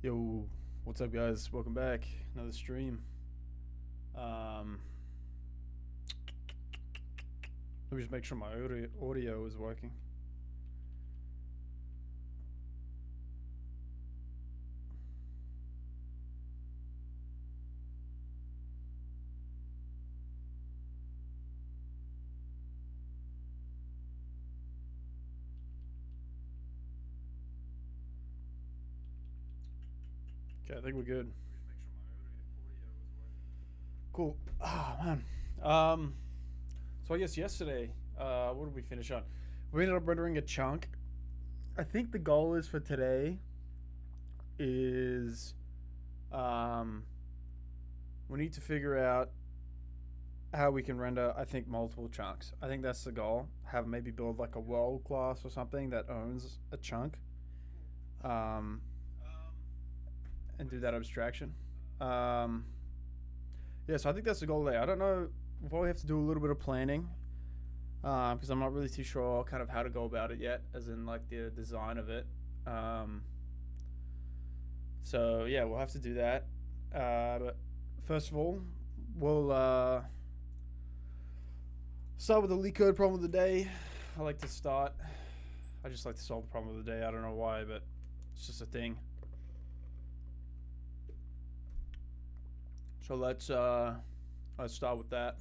Yo, what's up, guys? Welcome back. Another stream. Um, Let me just make sure my audio is working. Okay, I think we're good. Cool. Ah, man. So I guess yesterday, what did we finish on? We ended up rendering a chunk. I think the goal is for today is we need to figure out how we can render, I think, multiple chunks. I think that's the goal. Have maybe build like a world class or something that owns a chunk. Um, and do that abstraction. Um, yeah, so I think that's the goal there. I don't know. We'll probably have to do a little bit of planning because I'm not really too sure kind of how to go about it yet, as in like the design of it. Um, so yeah, we'll have to do that. But first of all, we'll start with the leak code problem of the day. I like to start. I just like to solve the problem of the day. I don't know why, but it's just a thing. So let's start with that.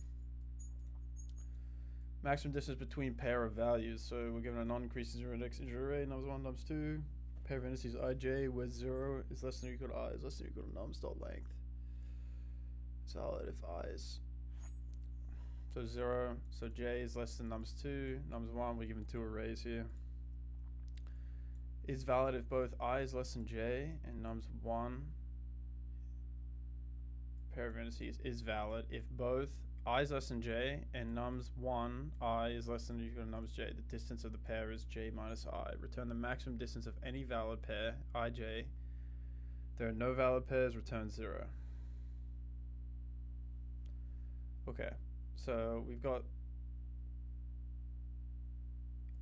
Maximum distance between pair of values. So we're given a non-increasing zero index integer array, nums one, nums two. Pair of indices ij where 0 is less than or equal to I is less than or equal to nums dot length. Solid if I is so 0. So j is less than nums 2, nums 1. We're given two arrays here. Is valid if both I is less than j and nums 1 pair of indices is valid if both I is less than j and nums 1 I is less than or equal to nums j. The distance of the pair is j minus I. Return the maximum distance of any valid pair, ij. There are no valid pairs, return 0. Okay, so we've got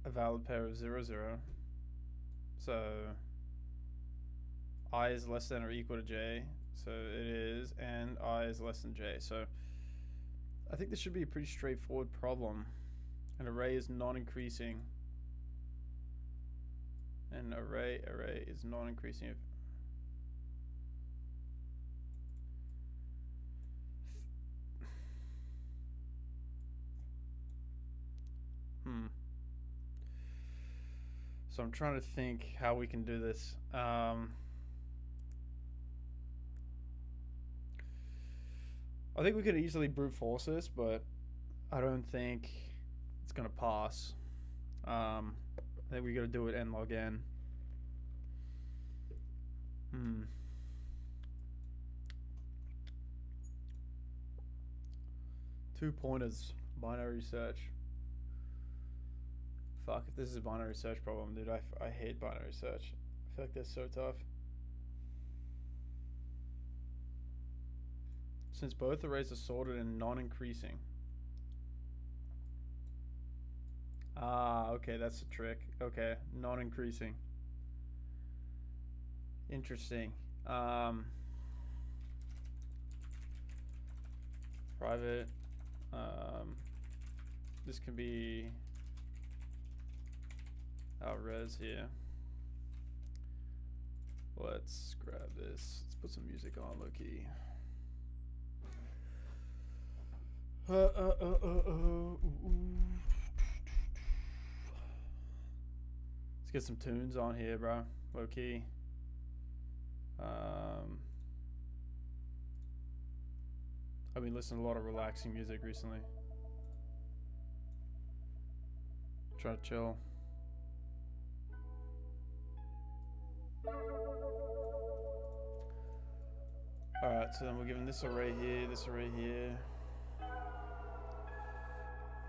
a valid pair of 0, 0. So I is less than or equal to j. So it is, and I is less than j. So I think this should be a pretty straightforward problem. An array is non-increasing. An array is non-increasing if So I'm trying to think how we can do this. I think we could easily brute force this, but I don't think it's gonna pass. I think we gotta do it n log n. Two pointers, binary search. Fuck, if this is a binary search problem, dude, I hate binary search. I feel like they're so tough. Since both arrays are sorted and non-increasing. Ah, okay, that's the trick. Okay, non-increasing. Interesting. Private. This can be our res here. Let's grab this. Let's put some music on low key. Let's get some tunes on here, bro. Low key. I've been listening to a lot of relaxing music recently. Try to chill. Alright, so then we're given this array here, this array here.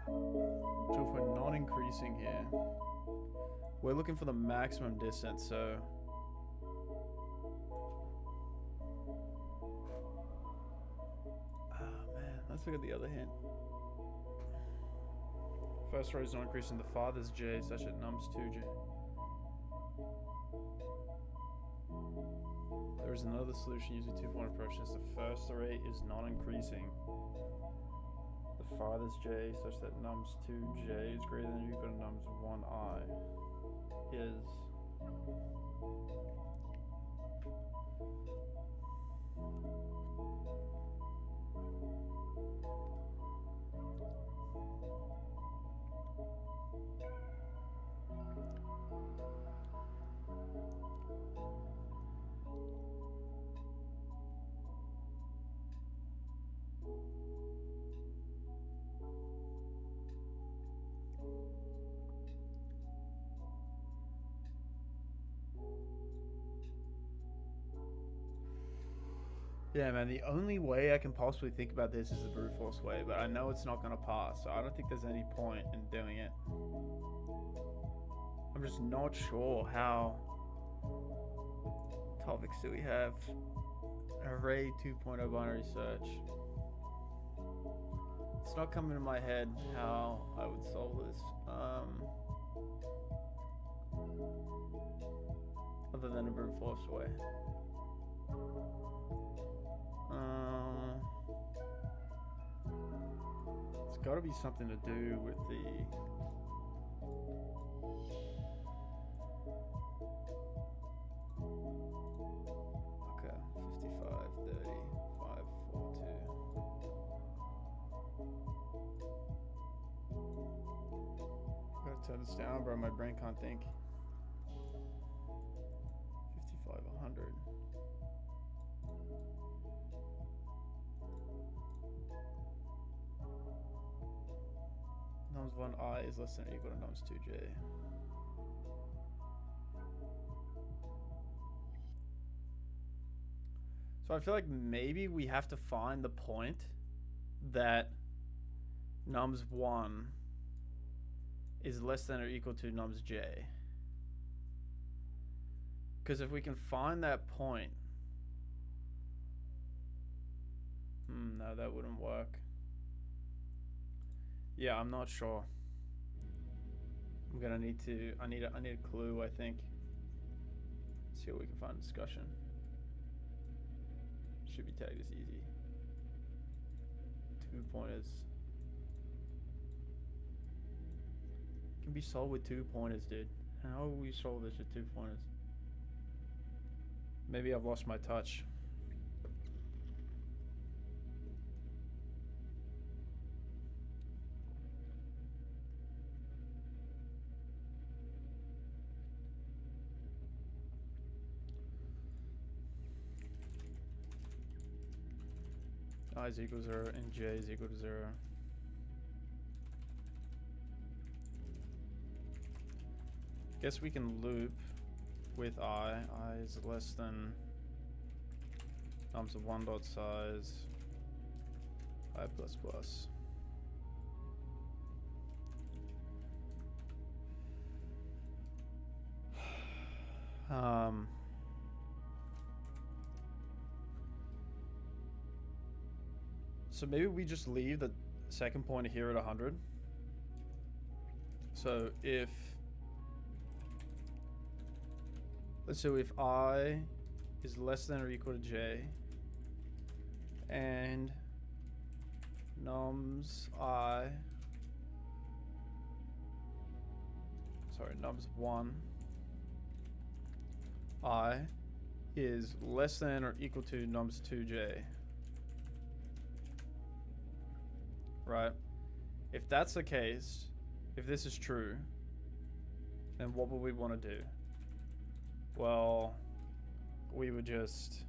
So if we're non-increasing here, we're looking for the maximum distance, so man, let's look at the other hint. First row is not increasing the father's j such that nums 2j. The There is another solution using two-point approach since the first array is non-increasing. The farthest j such that nums 2j is greater than or equal to nums 1I is yeah, man, the only way I can possibly think about this is the brute force way, but I know it's not going to pass, so I don't think there's any point in doing it. I'm just not sure how topics do we have. Array 2.0 binary search. It's not coming to my head how I would solve this. Other than a brute force way. It's got to be something to do with the okay, 55, 30, 5, 4, 2. Gotta turn this down, bro. My brain can't think. 55, 100. Nums 1I is less than or equal to nums 2j. So I feel like maybe we have to find the point that nums 1 is less than or equal to nums j. Because if we can find that point... no, that wouldn't work. Yeah, I'm not sure. I'm gonna need to... I need a clue, I think. See what we can find in discussion. Should be tagged as easy. 2 pointers. Can be solved with 2 pointers, dude. How will we solve this with 2 pointers? Maybe I've lost my touch. I is equal to 0 and j is equal to 0. Guess we can loop with I. I is less than nums of 1 dot size I plus plus. So maybe we just leave the second pointer here at 100. So if, let's say if I is less than or equal to j and nums nums 1 I is less than or equal to nums 2j. Right? If that's the case, if this is true, then what would we want to do? Well, we would just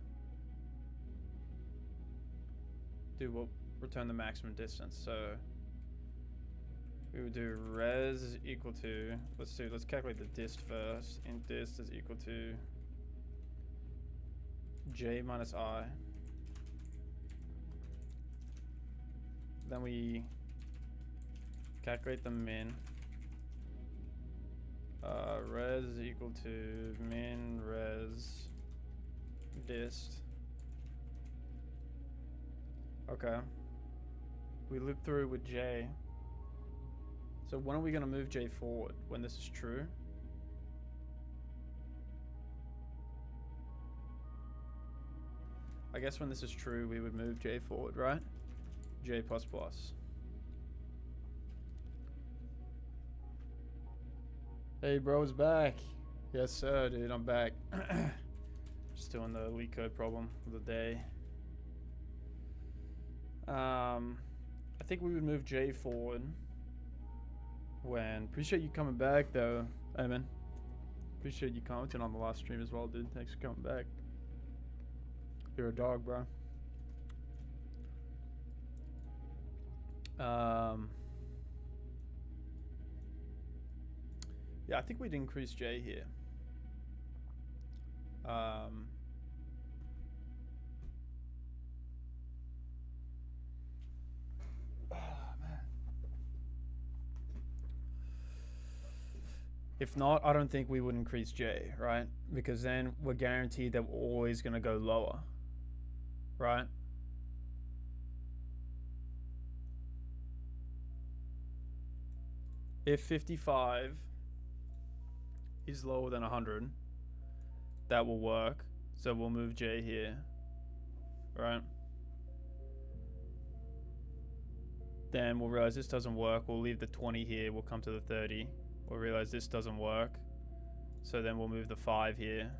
return the maximum distance. So we would do res is equal to, let's calculate the dist first. Int dist is equal to j minus I. Then we calculate the min. Res is equal to min res dist. Okay. We loop through with j. So when are we going to move j forward? When this is true? I guess when this is true, we would move j forward, right? J plus plus. Hey, bro's back. Yes, sir, dude. I'm back. Just doing the LeetCode problem of the day. I think we would move J forward when... Appreciate you coming back, though, Eamon. Appreciate you commenting on the last stream as well, dude. Thanks for coming back. You're a dog, bro. Yeah, I think we'd increase J here. Oh, man. If not, I don't think we would increase J, right? Because then we're guaranteed that we're always going to go lower, right? If 55 is lower than 100, that will work. So we'll move J here, right? Then we'll realize this doesn't work. We'll leave the 20 here. We'll come to the 30. We'll realize this doesn't work. So then we'll move the 5 here.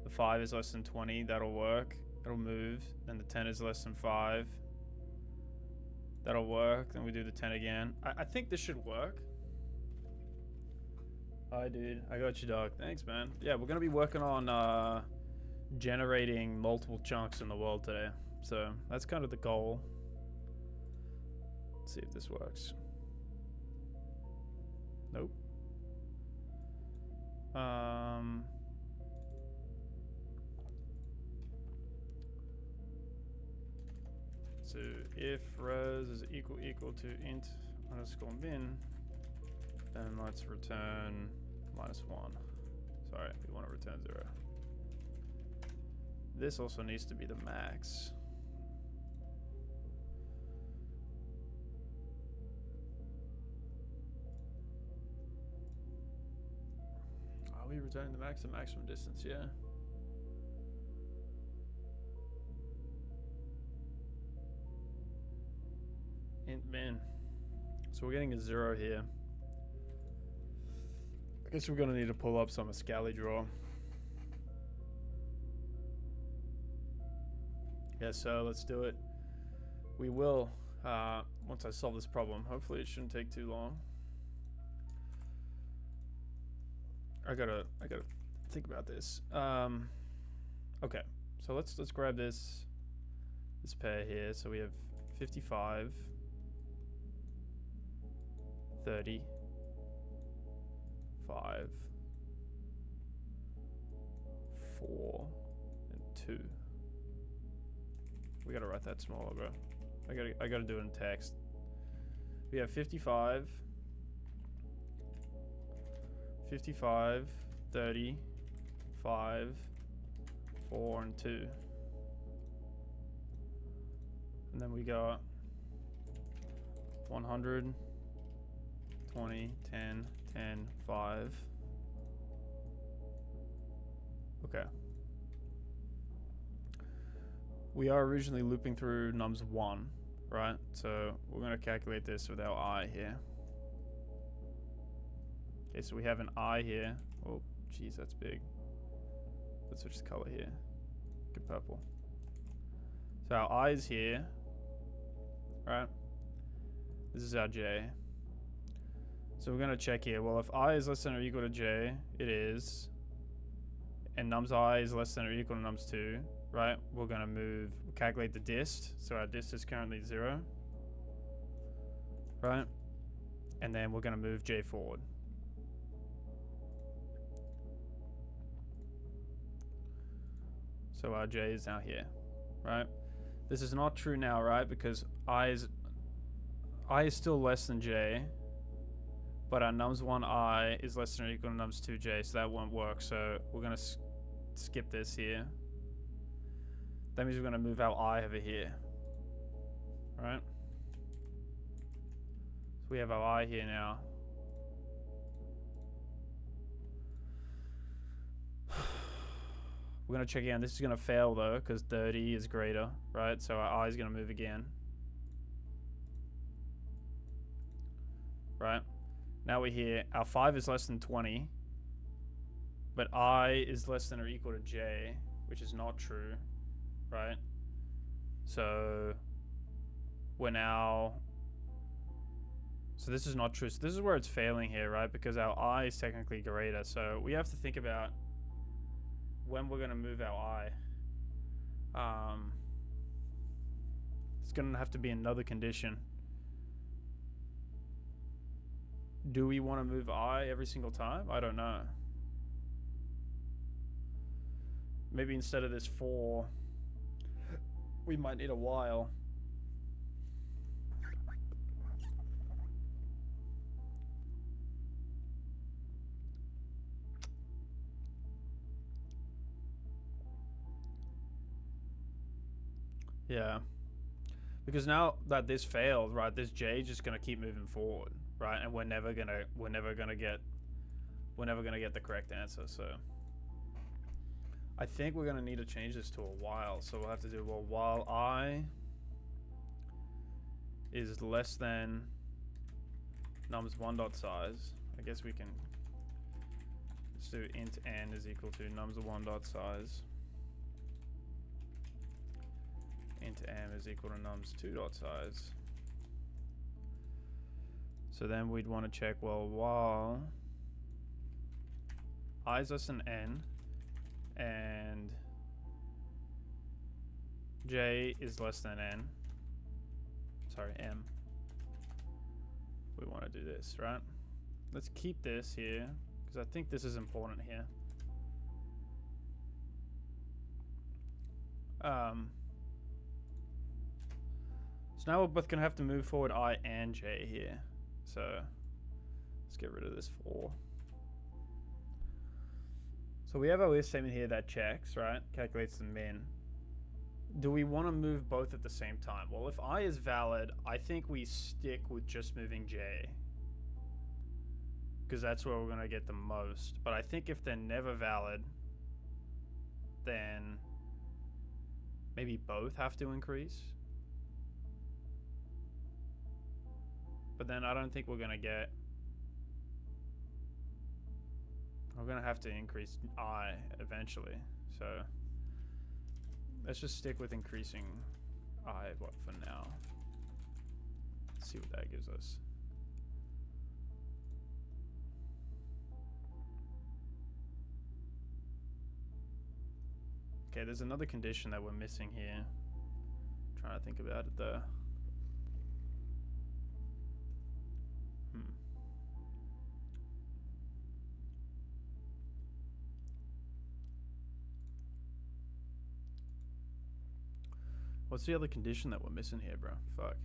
The 5 is less than 20. That'll work. It'll move. Then the 10 is less than 5. That'll work. Then we do the 10 again. I think this should work. Hi, dude. I got you, dog. Thanks, man. Yeah, we're going to be working on generating multiple chunks in the world today. So that's kind of the goal. Let's see if this works. Nope. So if res is equal to int underscore min, then let's return -1. Sorry, we want to return 0. This also needs to be the max. Are we returning the max and maximum distance? Yeah. Int min. So we're getting a 0 here. I guess we're gonna need to pull up some Ascali draw. Yeah, so let's do it. We will once I solve this problem. Hopefully it shouldn't take too long. I gotta think about this. Okay, so let's grab this pair here. So we have 55, 30, 5, 4, and 2. We gotta write that smaller, bro. I gotta do it in text. We have 55, 30, 5, 4, and 2. And then we got 100, 20, 10, 10, 5. Okay. We are originally looping through nums 1, right? So we're going to calculate this with our I here. Okay, so we have an I here. Oh, geez, that's big. Let's switch the color here. Get purple. So our I is here, right? This is our J. So we're going to check here. Well, if I is less than or equal to J, it is. And nums I is less than or equal to nums 2, right? We're going to calculate the dist. So our dist is currently 0, right? And then we're going to move J forward. So our J is now here, right? This is not true now, right? Because I is still less than J, but our nums1 I is less than or equal to nums2 J, so that won't work. So we're going to skip this here. That means we're going to move our I over here, right? So we have our I here now. We're going to check again. This is going to fail though, because 30 is greater, right? So our I is going to move again. Right? Now we're here. Our 5 is less than 20. But I is less than or equal to j, which is not true, right? So we're now... So this is not true. So this is where it's failing here, right? Because our I is technically greater. So we have to think about when we're going to move our I. It's going to have to be another condition. Do we want to move I every single time? I don't know. Maybe instead of this 4, we might need a while. Yeah. Because now that this failed, right, this J is just gonna keep moving forward, right? And we're never gonna get the correct answer, so I think we're gonna need to change this to a while. So we'll have to do, well, while I is less than nums 1 dot size, I guess we can let's do int n is equal to nums 1 dot size. Int m is equal to nums 2 dot size. So then we'd want to check, well, while I is less than n and j is less than n, sorry, m, we want to do this, right? Let's keep this here because I think this is important here. So now we're both going to have to move forward I and j here. So let's get rid of this 4. So we have our if statement here that checks, right? Calculates the min. Do we want to move both at the same time? Well, if I is valid, I think we stick with just moving j, because that's where we're going to get the most. But I think if they're never valid, then maybe both have to increase. But then I don't think we're going to get... We're going to have to increase I eventually. So let's just stick with increasing I for now. Let's see what that gives us. Okay, there's another condition that we're missing here. I'm trying to think about it though. What's the other condition that we're missing here, bro? Fuck.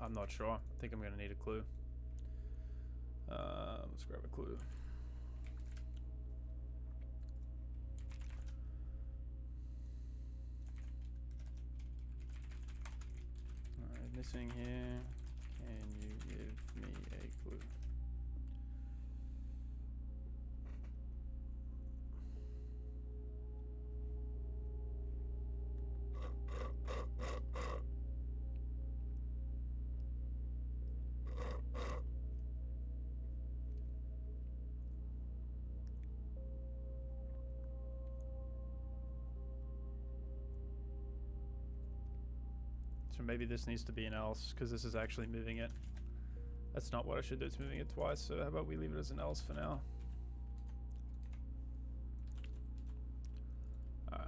I'm not sure. I think I'm gonna need a clue. Let's grab a clue. Alright, missing here. Can you give me a clue? So maybe this needs to be an else, because this is actually moving it. That's not what I should do, it's moving it twice, so how about we leave it as an else for now. Alright.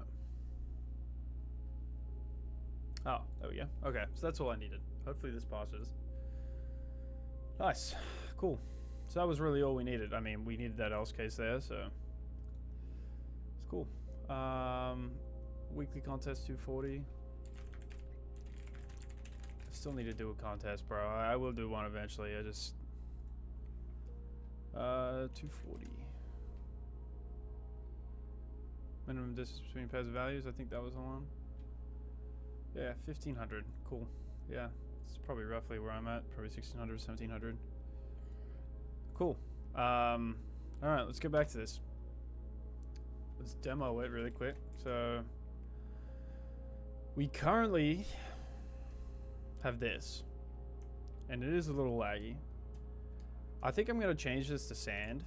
Oh, there we go. Okay, so that's all I needed. Hopefully this passes. Nice. Cool. So that was really all we needed. I mean, we needed that else case there, so it's cool. Weekly contest 240. Still need to do a contest, bro. I will do one eventually. I just 240. Minimum distance between pairs of values. I think that was the one. Yeah, 1500. Cool. Yeah, it's probably roughly where I'm at. Probably 1600, 1700. Cool. All right, let's get back to this. Let's demo it really quick. So we currently have this, and it is a little laggy. I think I'm gonna change this to sand,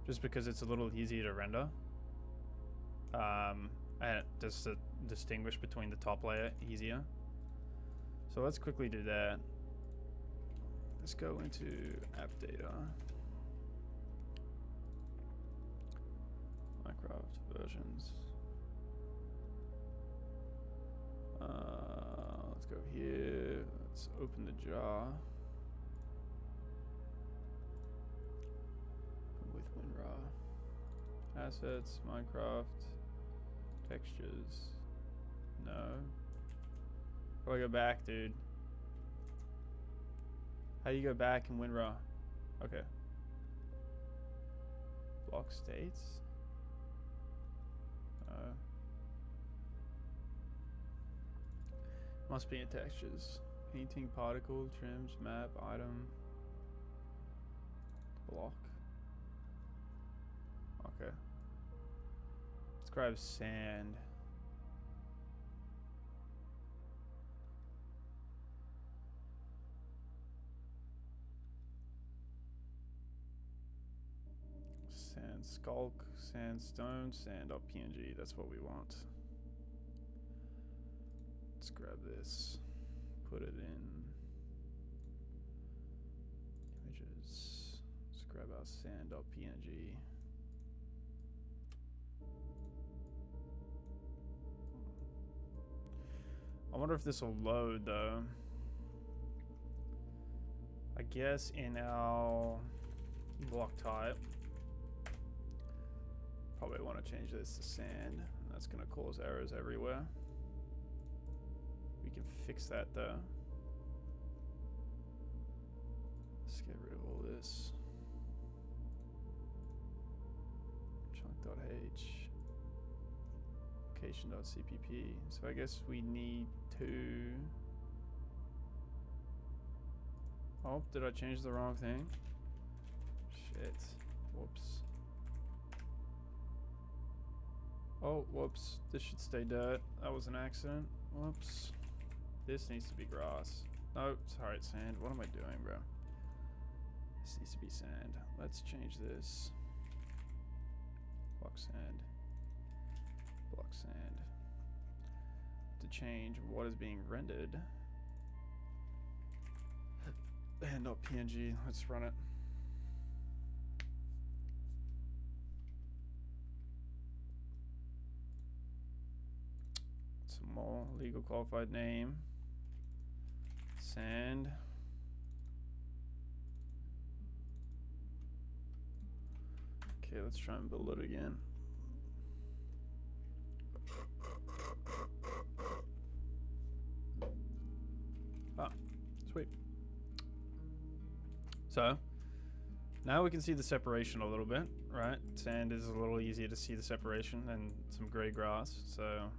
just because it's a little easier to render. And just to distinguish between the top layer easier. So let's quickly do that. Let's go into app data. Minecraft versions. Let's go here. Let's open the jar. With WinRAR. Assets, Minecraft. Textures. No. How do I go back, dude? How do you go back in WinRAR? Okay. Block states. Must be in textures. Painting, particle, trims, map, item, block. Okay. Describe sand. Sand skulk, sandstone, sand.png. That's what we want. Let's grab this, put it in images. Let's grab our sand.png. I wonder if this will load though. I guess in our block type, probably want to change this to sand. That's going to cause errors everywhere. We can fix that though. Let's get rid of all this. Chunk.h. Location.cpp. So I guess we need to... Oh, did I change the wrong thing? Shit. Whoops. Oh, whoops. This should stay dirt. That was an accident. Whoops. This needs to be grass. No, sorry, it's sand. What am I doing, bro? This needs to be sand. Let's change this. Block sand. Block sand. To change what is being rendered. And.png. Let's run it. Some more legal qualified name. Sand. Okay, let's try and build it again. Ah, sweet. So, now we can see the separation a little bit, right? Sand is a little easier to see the separation than some gray grass, so...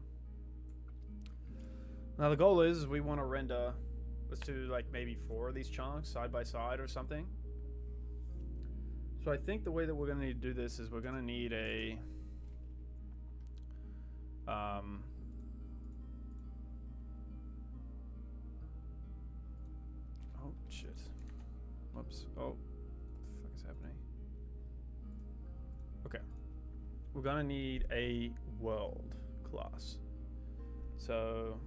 Now the goal is we want to render, let's do like maybe 4 of these chunks side by side or something. So I think the way that we're going to need to do this is we're going to need a oh shit. Whoops. Oh, what the fuck is happening? Okay. We're going to need a world class. So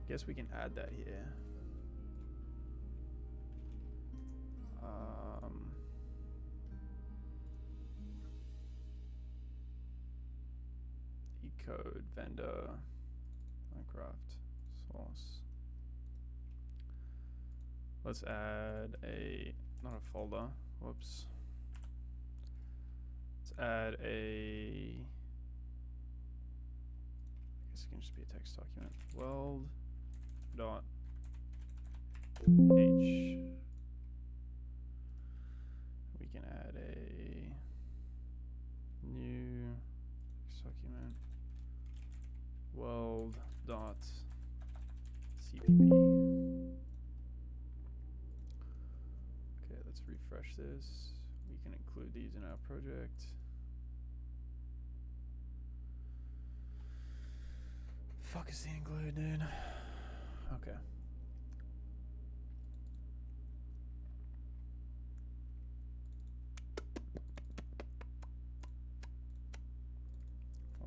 guess we can add that here. Ecode vendor Minecraft source. Let's add a not a folder. Whoops. Let's add a. I guess it can just be a text document. World. Dot H. We can add a dot cpp. Okay, let's refresh this. We can include these in our project. Fuck is the include, dude? Okay.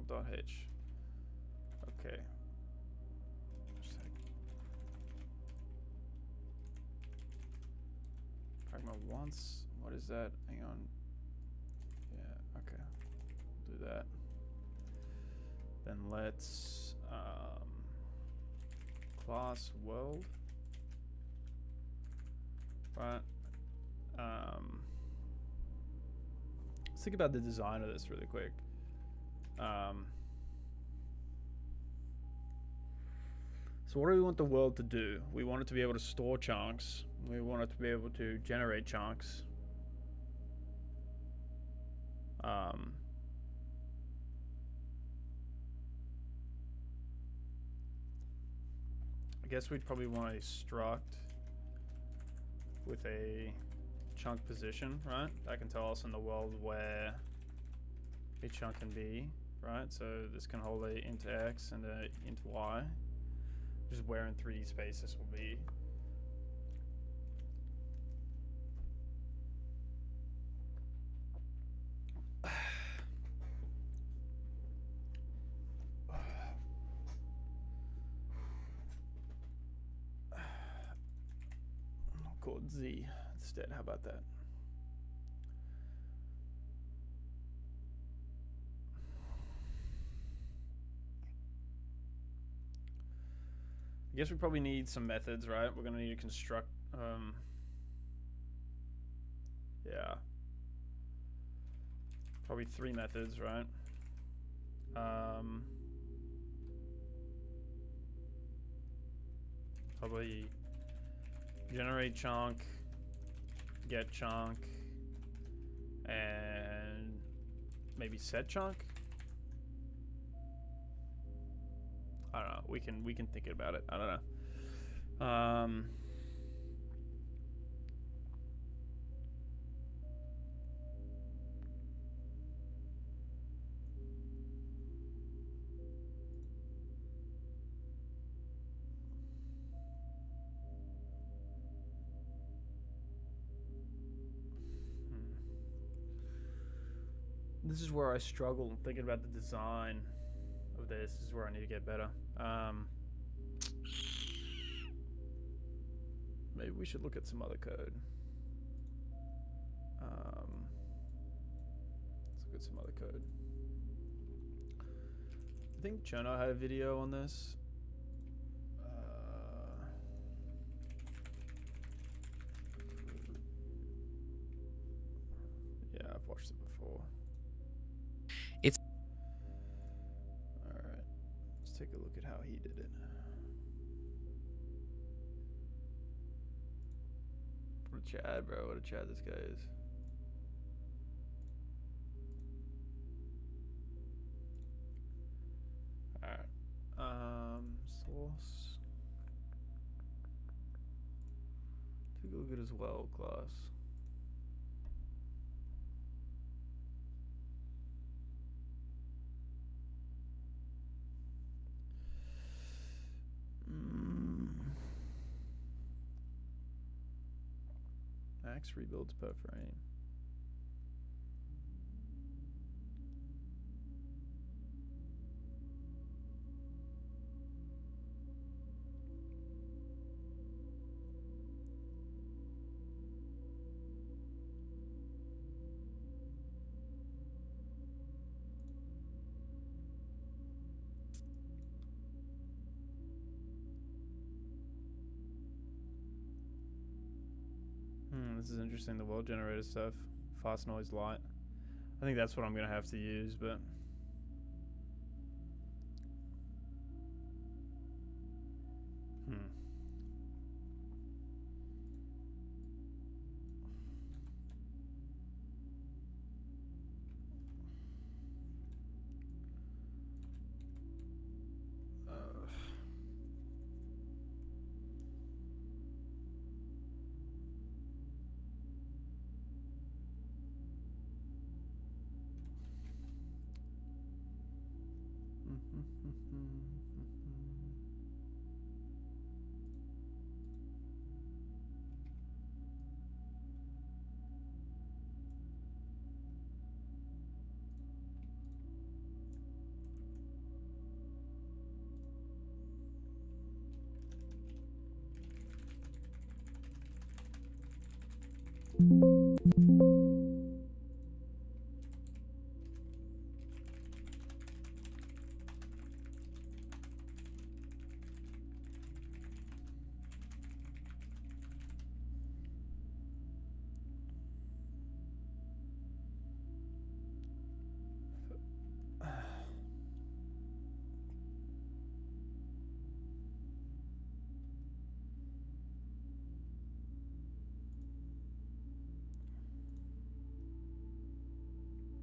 Dot h. Okay. Pragma once. What is that? Hang on. Yeah. Okay. Do that. Then let's class world. Right. Let's think about the design of this really quick. So what do we want the world to do? We want it to be able to store chunks. We want it to be able to generate chunks. I guess we'd probably want a struct with a chunk position, right? That can tell us in the world where a chunk can be, right? So this can hold a int x and a int y. Just where in 3D space this will be. I'll call it Z instead. How about that? I guess we probably need some methods, right? We're gonna need to construct, yeah. Probably 3 methods, right? Probably generate chunk, get chunk, and maybe set chunk. I don't know. We can think about it. I don't know. This is where I struggle thinking about the design of this. This is where I need to get better. Maybe we should look at some other code. Let's look at some other code. I think Chono had a video on this. Yeah, I've watched it before. It's alright. Let's take a look at how he did it. What a Chad, bro. What a Chad this guy is. Alright. Source. Take a look at his world class. Max rebuilds per frame. This is interesting, the world generator stuff. Fast noise light. I think that's what I'm going to have to use, but...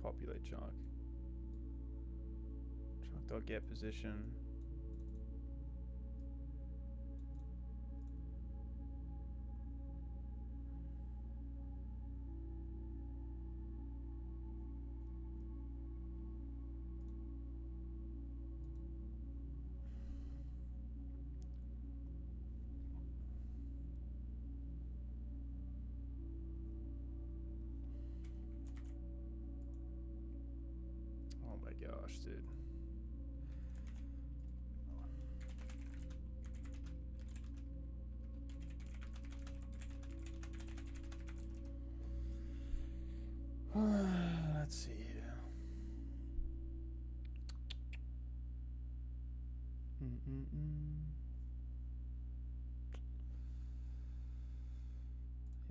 Populate chunk. Chunk.get position. Oh my gosh, dude. Let's see here.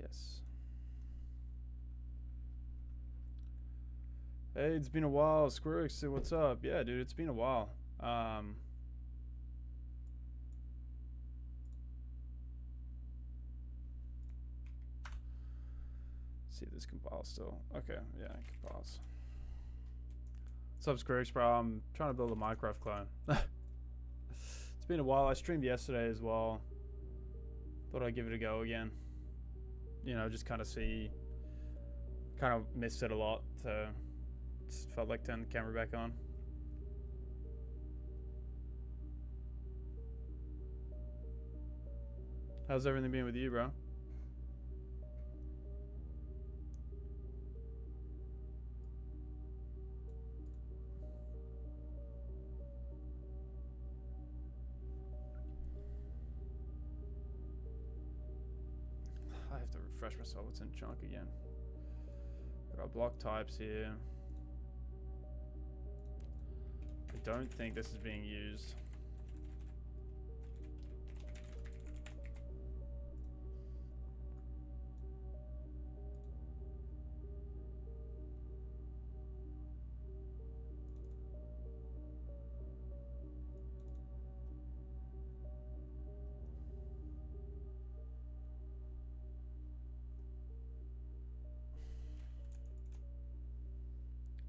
Yes. Hey, it's been a while. Squirrix, what's up? Yeah, dude, it's been a while. See if this compiles still. Okay, yeah, it compiles. What's up, Squirrix, bro? I'm trying to build a Minecraft clone. It's been a while. I streamed yesterday as well. Thought I'd give it a go again. You know, just kind of see. Kind of missed it a lot, so just felt like turning the camera back on. How's everything been with you, bro? I have to refresh myself. What's in chunk again? Got our block types here. I don't think this is being used.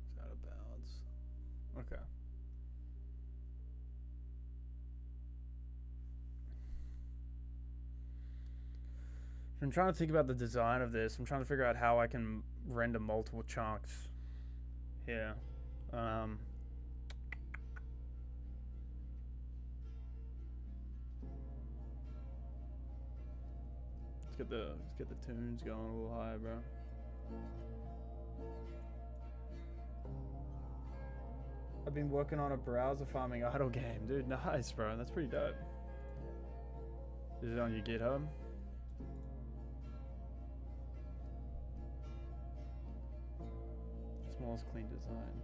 It's out of bounds. Okay. I'm trying to think about the design of this. I'm trying to figure out how I can render multiple chunks here. Let's get the tunes going a little higher, bro. I've been working on a browser farming idle game, dude. Nice, bro. That's pretty dope. Is it on your GitHub? Smallest clean design.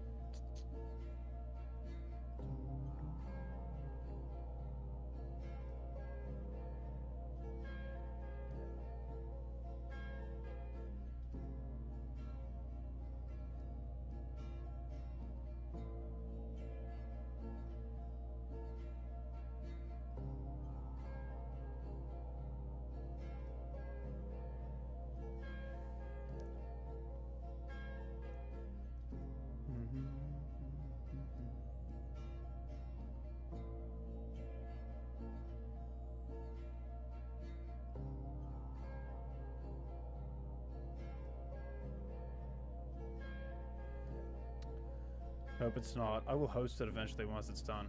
Hope it's not. I will host it eventually once it's done.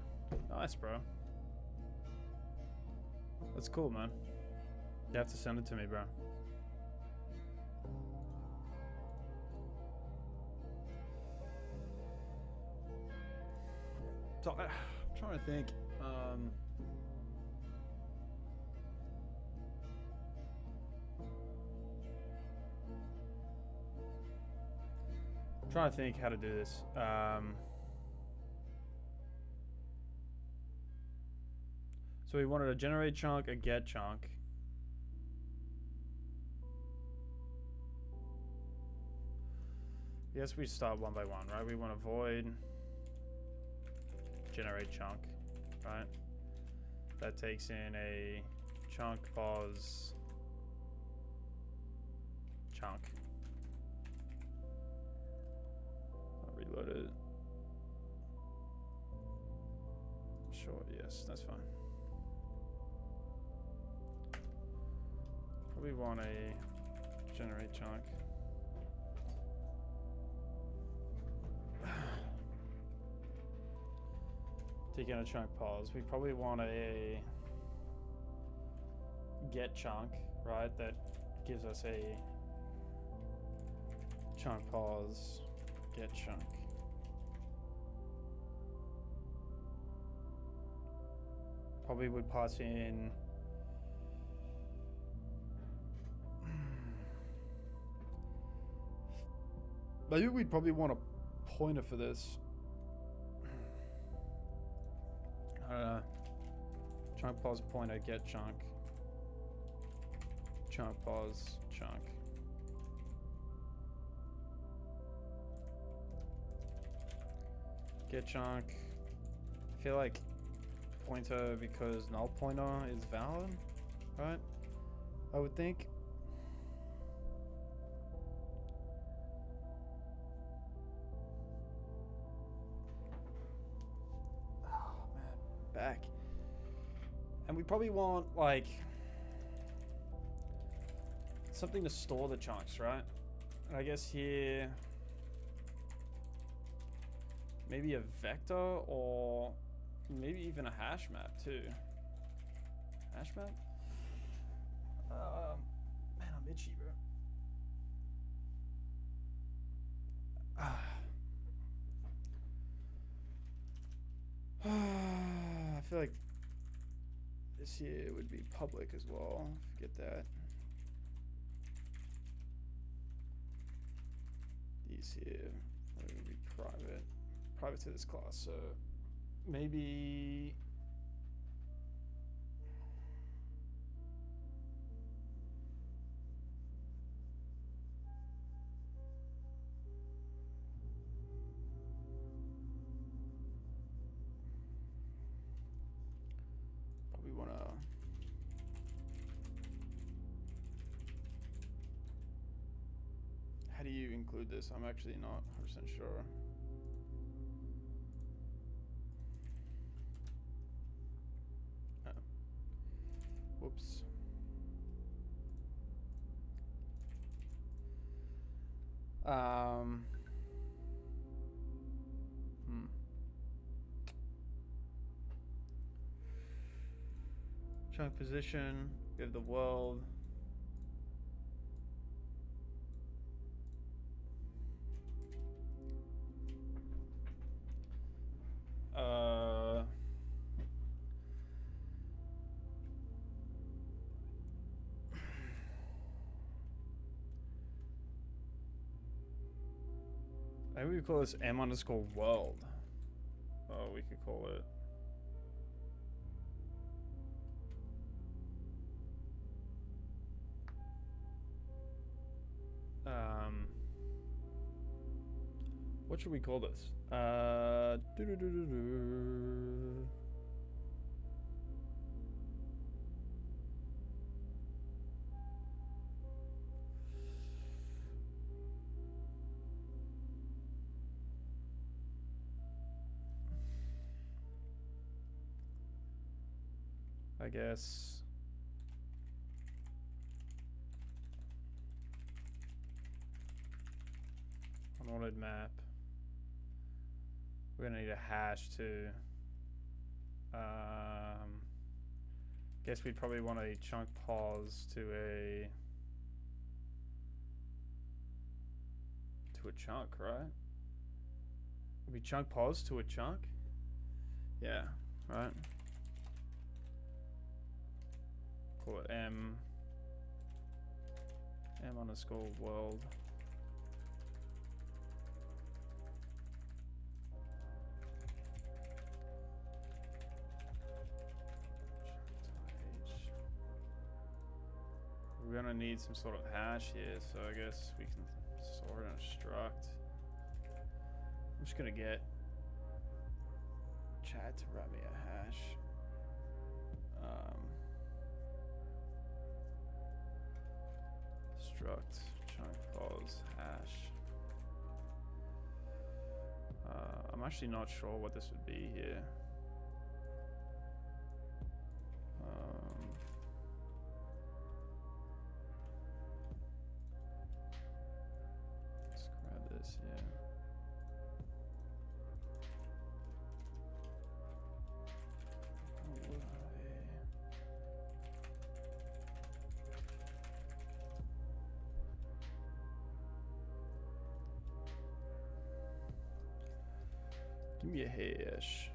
Nice, bro. That's cool, man. You have to send it to me, bro. So I'm trying to think. Trying to think how to do this. So we wanted a generate chunk, a get chunk. Yes, we start one by one, right? We want to void generate chunk, right? That takes in a chunk pause chunk. I'll reload it. Sure, yes, that's fine. Probably want a generate chunk. Taking a chunk pause. We probably want a get chunk, right? That gives us a chunk pause, get chunk. Probably would pass in maybe we'd probably want a pointer for this. Chunk pause pointer get chunk. Chunk pause chunk. Get chunk. I feel like pointer because null pointer is valid, right? I would think. Oh man, back. And we probably want like something to store the chunks, right? And I guess here maybe a vector or maybe even a hash map too. Hash map? Man, I'm itchy, bro. I feel like this here would be public as well. Forget that. These here would be private. Private to this class, so maybe probably wanna how do you include this? I'm actually not 100% sure. Whoops. Chunk position, give the world. Maybe we call this m underscore world. Oh, we could call it. What should we call this? I guess unwanted map. We're gonna need a hash too. Guess we'd probably want a chunk pause to a chunk, right? Would be chunk pause to a chunk? Yeah, right. Call it M underscore world. We're gonna need some sort of hash here, so I guess we can store it in a struct. I'm just gonna get chat to write me a hash. Struct chunk pause hash. I'm actually not sure what this would be here. Let's grab this here. Give me a hash.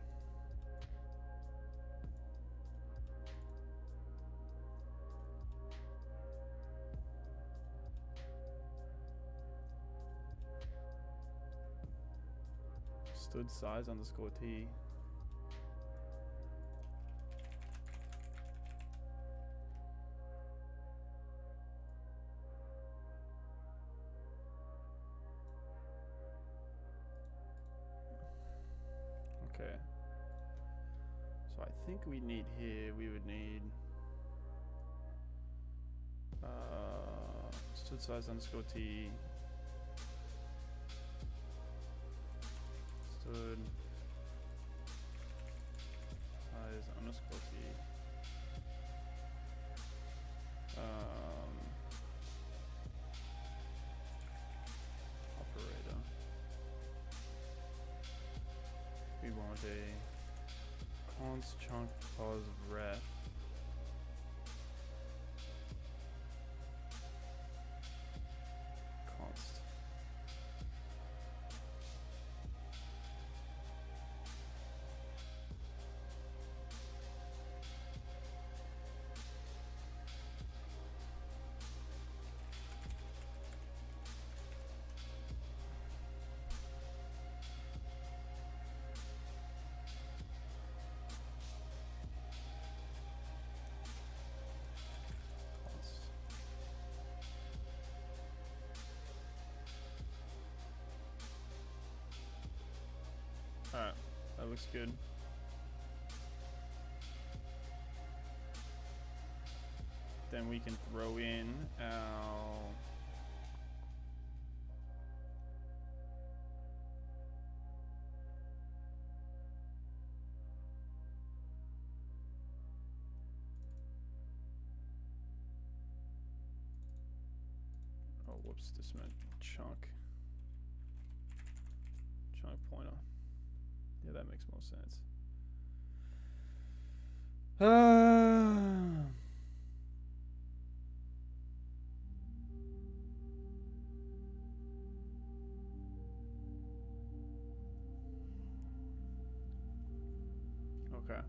Stood size underscore T. Okay. So I think we need here, we would need stood size underscore T. Stood size underscore T. Operator. We want a const chunk pause ref. Const. Alright, that looks good. Then we can throw in our whoops, this meant chunk pointer. Yeah, that makes more sense. Okay.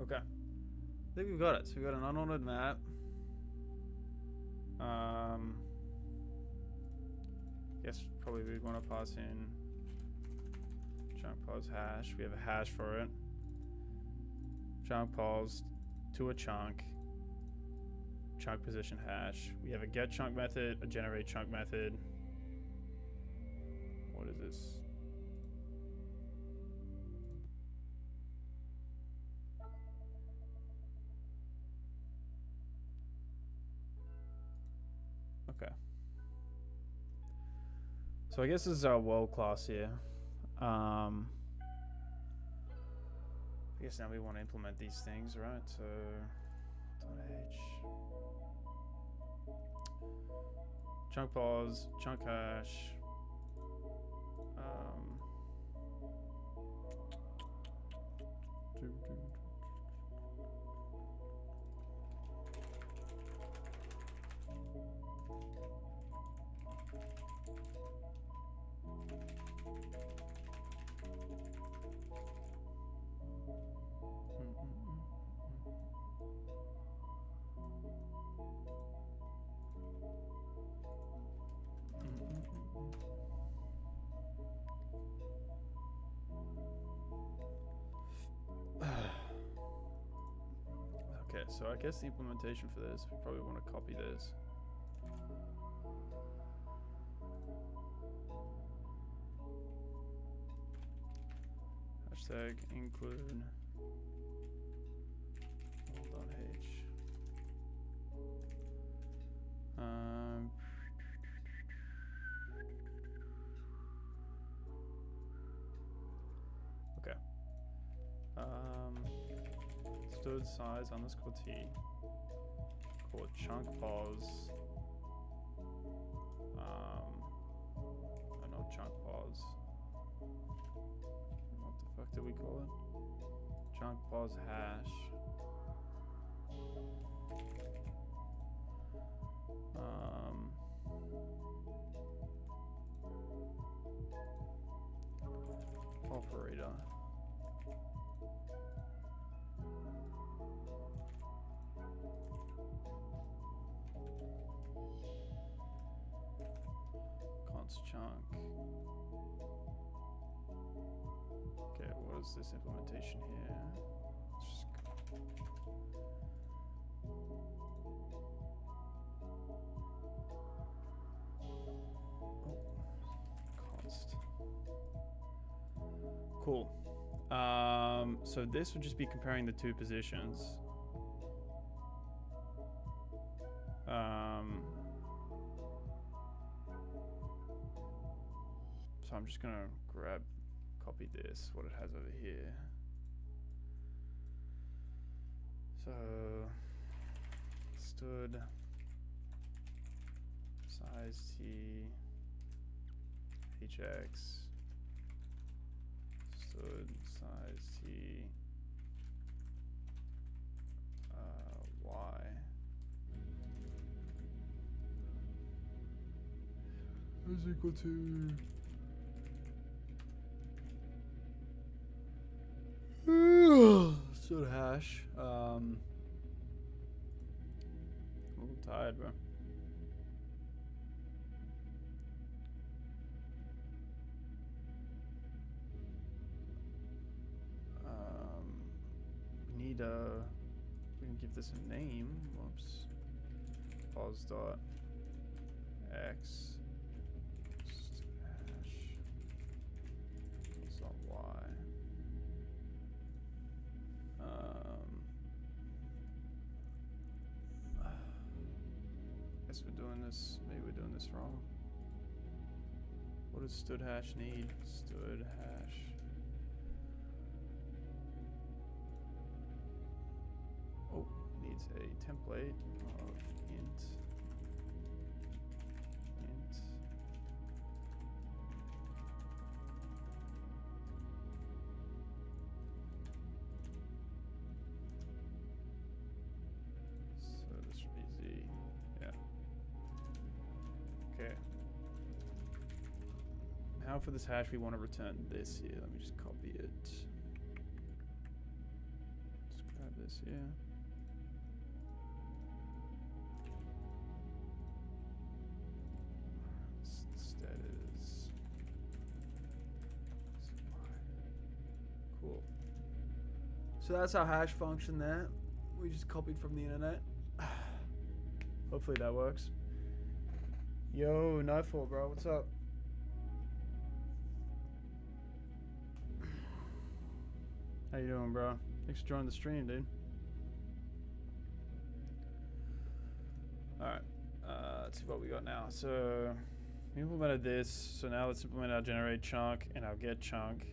Okay. I think we've got it. So we've got an unordered map. Guess probably we want to pass in chunk pause hash. We have a hash for it. Chunk pause to a chunk. Chunk position hash. We have a get chunk method, a generate chunk method. What is this? Okay. So I guess this is our world class here. I guess now we want to implement these things, right? So .h chunk pause, chunk hash. Okay, so I guess the implementation for this, we probably want to copy this. Hashtag include .h. Okay. Stood size underscore t. Called chunk pause. Not chunk pause. What the fuck did we call it? Chunk pause hash. Operator. Const chunk. Okay, what is this implementation here? Let's just const. Cool. So this would just be comparing the two positions. So I'm just gonna copy this, what it has over here. So stood size t hx stood size t y is equal to stood hash. I'm a little tired, bro. We need we can give this a name. Whoops. Pause dot x hash dot y. Guess we're doing this. Maybe we're doing this wrong. What does stood hash need? Stood hash. Oh, needs a template of int. So this should be z. Yeah. Okay. Now for this hash, we want to return this here. Let me just copy it. Let's grab this here. Instead is cool. So that's our hash function there. We just copied from the internet. Hopefully that works. Yo, Nightfall, bro. What's up? How you doing, bro? Thanks for joining the stream, dude. Alright. Let's see what we got now. So, We implemented this, so now let's implement our generate chunk and our get chunk.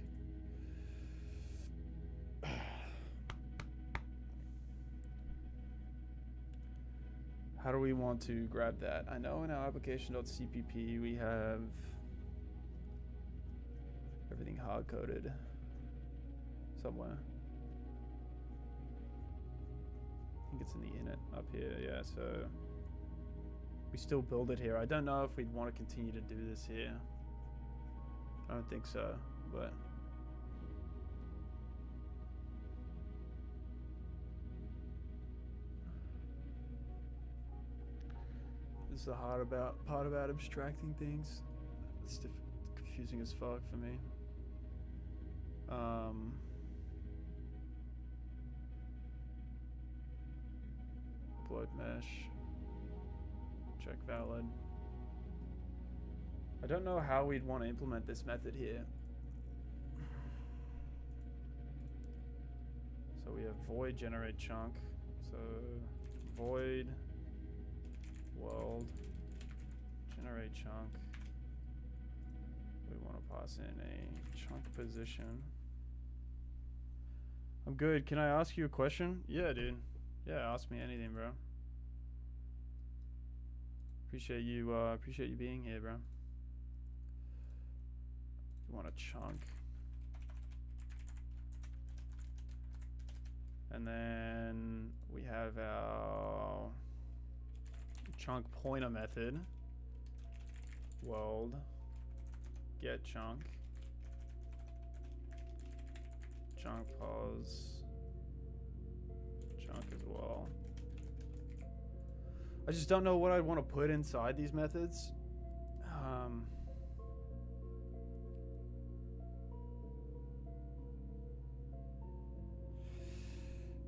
How do we want to grab that? I know in our application.cpp we have everything hard coded somewhere. I think it's in the init up here, yeah, so we still build it here. I don't know if we'd want to continue to do this here. I don't think so, but this is the hard part about abstracting things. It's confusing as fuck for me. Float mesh. Check valid. I don't know how we'd want to implement this method here. So we have void generate chunk. So void world generate chunk. We want to pass in a chunk position. I'm good. Can I ask you a question? Yeah, dude. Yeah, ask me anything, bro. Appreciate you being here, bro. You want a chunk. And then we have our chunk pointer method. World get chunk. Chunk pause. Chunk as well. I just don't know what I'd want to put inside these methods.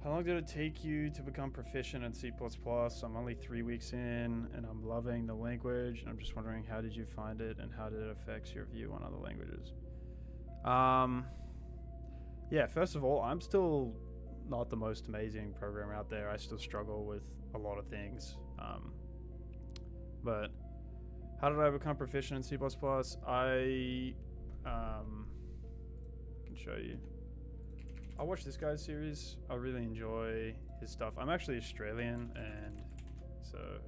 How long did it take you to become proficient in C++? I'm only 3 weeks in, and I'm loving the language, and I'm just wondering, how did you find it, and how did it affect your view on other languages? Yeah, first of all, I'm still not the most amazing programmer out there. I still struggle with a lot of things. But how did I become proficient in C++? I can show you. I watch this guy's series. I really enjoy his stuff. I'm actually Australian, and so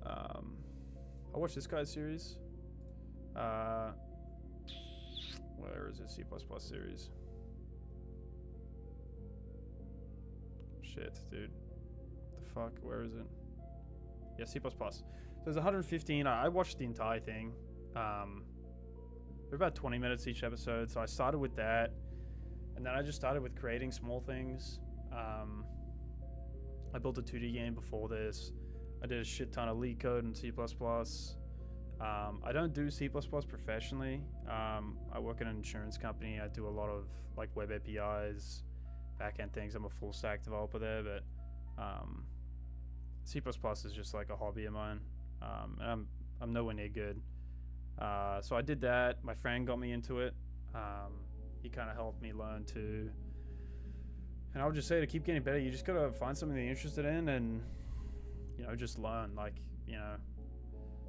I watch this guy's series. Where is his C++ series? Shit, dude. The fuck? Where is it? Yeah, C++. So there's 115. I watched the entire thing. They're about 20 minutes each episode. So I started with that. And then I just started with creating small things. I built a 2D game before this. I did a shit ton of leak code in C++. I don't do C++ professionally. I work in an insurance company. I do a lot of like web APIs, backend things. I'm a full stack developer there, but C++ is just like a hobby of mine. And I'm nowhere near good. So I did that. My friend got me into it. He kind of helped me learn too. And I would just say, to keep getting better, you just gotta find something that you're interested in and, you know, just learn. Like, you know,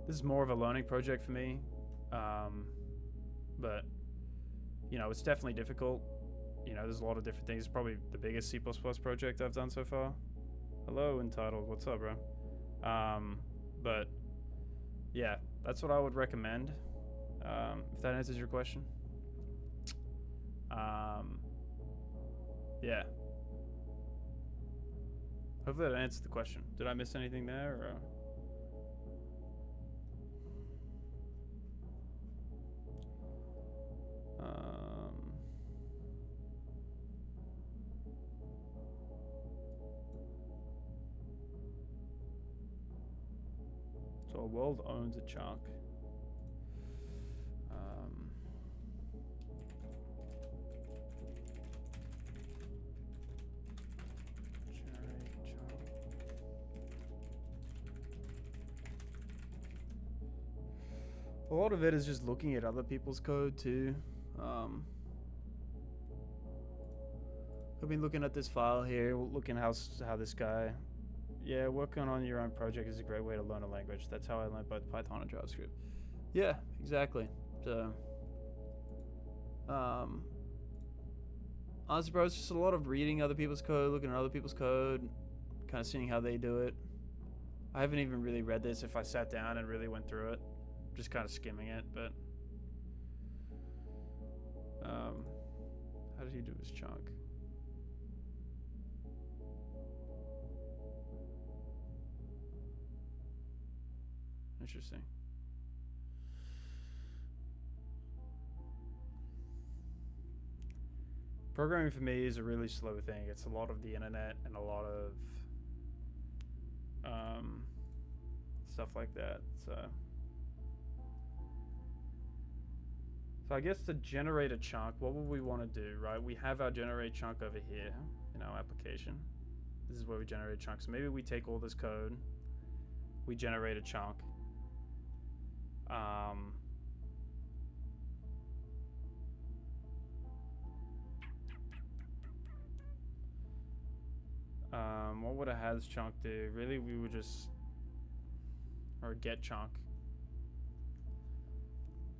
this is more of a learning project for me. But, you know, it's definitely difficult. You know, there's a lot of different things. It's probably the biggest C++ project I've done so far. Hello, Entitled. What's up, bro? But, yeah, that's what I would recommend, if that answers your question. Yeah. Hopefully that answered the question. Did I miss anything there? Or? So a world owns a chunk. A lot of it is just looking at other people's code too. I've been looking at this file here, looking how this guy, Yeah, working on your own project is a great way to learn a language. That's how I learned both Python and JavaScript. Yeah, exactly. So, honestly, bro, it's just a lot of reading other people's code, looking at other people's code, kind of seeing how they do it. I haven't even really read this if I sat down and really went through it. Just kind of skimming it, but how did he do his chunk? Interesting. Programming for me is a really slow thing. It's a lot of the internet and a lot of stuff like that. So I guess to generate a chunk, what would we want to do, right? We have our generate chunk over here in our application. This is where we generate chunks. So maybe we take all this code, we generate a chunk. What would a has chunk do? Really, we would just, or get chunk.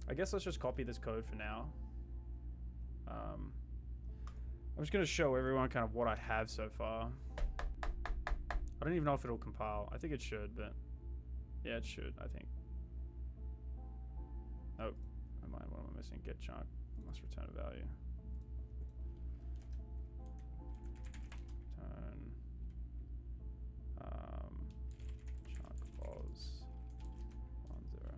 I guess let's just copy this code for now. I'm just gonna show everyone kind of what I have so far. I don't even know if it'll compile. I think it should, but yeah, it should, I think. Oh, what am I missing? Get chunk, must return a value. Chunk was 1 0.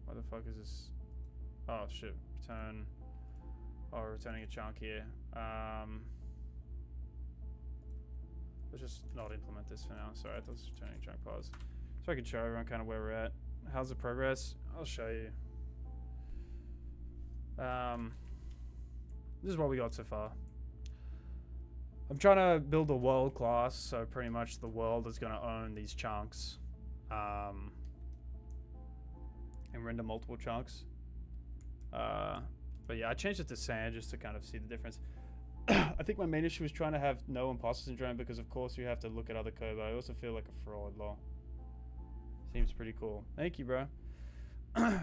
Why the fuck is this? Oh shit! Return. Oh, returning a chunk here. Let's just not implement this for now. Sorry, I thought it was returning a chunk pause. So I can show everyone kind of where we're at. How's the progress? I'll show you. This is what we got so far. I'm trying to build a world class, so pretty much the world is going to own these chunks, and render multiple chunks. But yeah, I changed it to sand just to kind of see the difference. I think my main issue was trying to have no imposter syndrome because of course you have to look at other code, but I also feel like a fraud, lol. Seems pretty cool. Thank you, bro.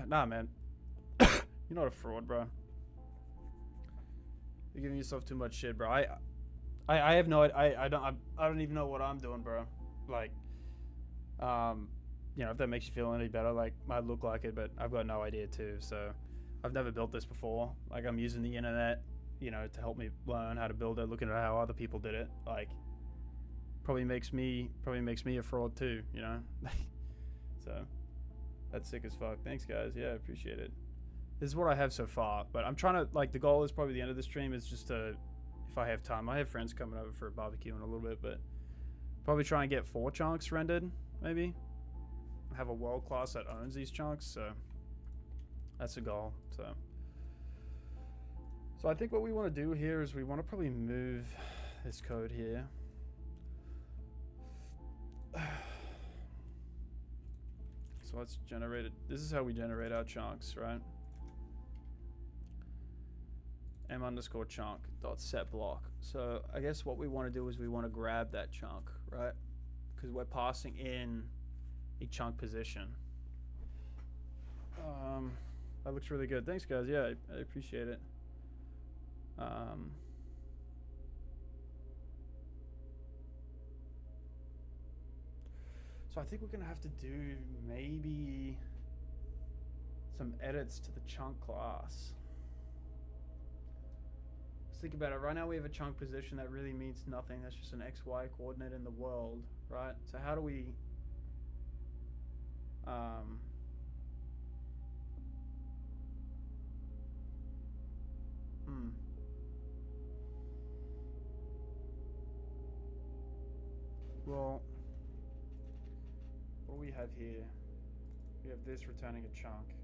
Nah, man. You're not a fraud, bro. You're giving yourself too much shit, bro. I have no, I don't even know what I'm doing, bro. Like, you know, if that makes you feel any better, like, might look like it, but I've got no idea too. So I've never built this before. Like, I'm using the internet, you know, to help me learn how to build it, looking at how other people did it. Like, probably makes me a fraud too, you know. So that's sick as fuck. Thanks, guys. Yeah, I appreciate it. This is what I have so far, but I'm trying to, like, the goal is probably the end of the stream is just to, if I have time, I have friends coming over for a barbecue in a little bit, but probably try and get 4 chunks rendered, maybe. Have a world class that owns these chunks, so that's a goal. So I think what we want to do here is we want to probably move this code here. So let's generate it. This is how we generate our chunks, right? m_chunk dot set block. So I guess what we want to do is we want to grab that chunk, right? Because we're passing in a chunk position. That looks really good. Thanks, guys. Yeah, I appreciate it. So I think we're gonna have to do maybe some edits to the chunk class. Let's think about it. Right now we have a chunk position that really means nothing. That's just an XY coordinate in the world, right? So how do we Well, what do we have here? We have this returning a chunk.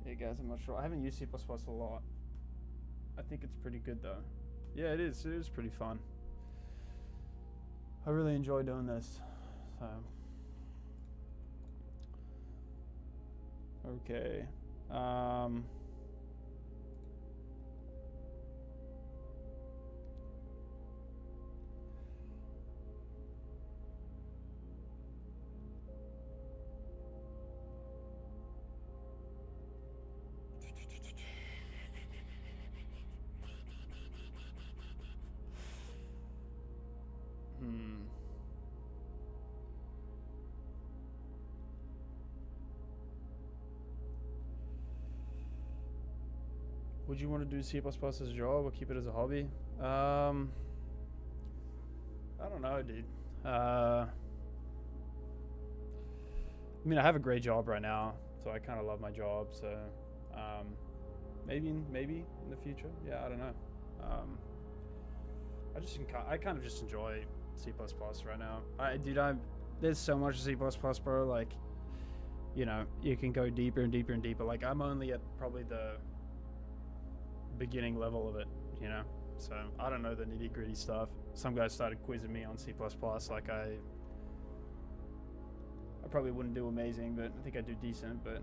Yeah, guys, I'm not sure. I haven't used C++ a lot. I think it's pretty good though. Yeah, it is. It is pretty fun. I really enjoy doing this. So. Okay. Would you want to do C++ as a job or keep it as a hobby? I don't know, dude. I mean, I have a great job right now, so I kind of love my job. So maybe in the future. Yeah, I don't know. I kind of just enjoy C++ right now. There's so much C++, bro. Like, you know, you can go deeper and deeper and deeper. Like, I'm only at probably the beginning level of it, you know. So I don't know the nitty gritty stuff. Some guys started quizzing me on C++. Like, I probably wouldn't do amazing, but I think I'd do decent. But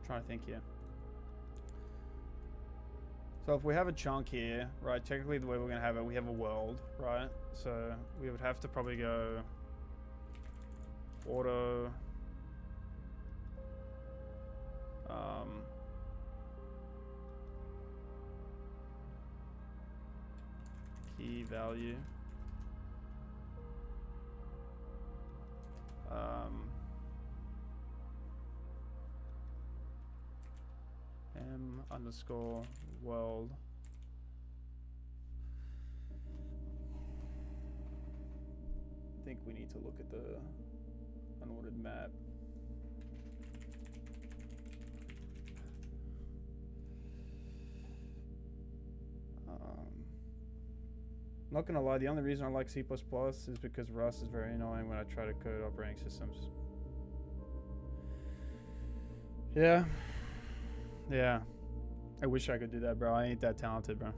trying to think here. So if we have a chunk here, right, technically the way we're going to have it, we have a world, right? So we would have to probably go auto key value m underscore world. I think we need to look at the unordered map. Not gonna lie, the only reason I like C++ is because Rust is very annoying when I try to code operating systems. Yeah. Yeah. I wish I could do that, bro. I ain't that talented, bro.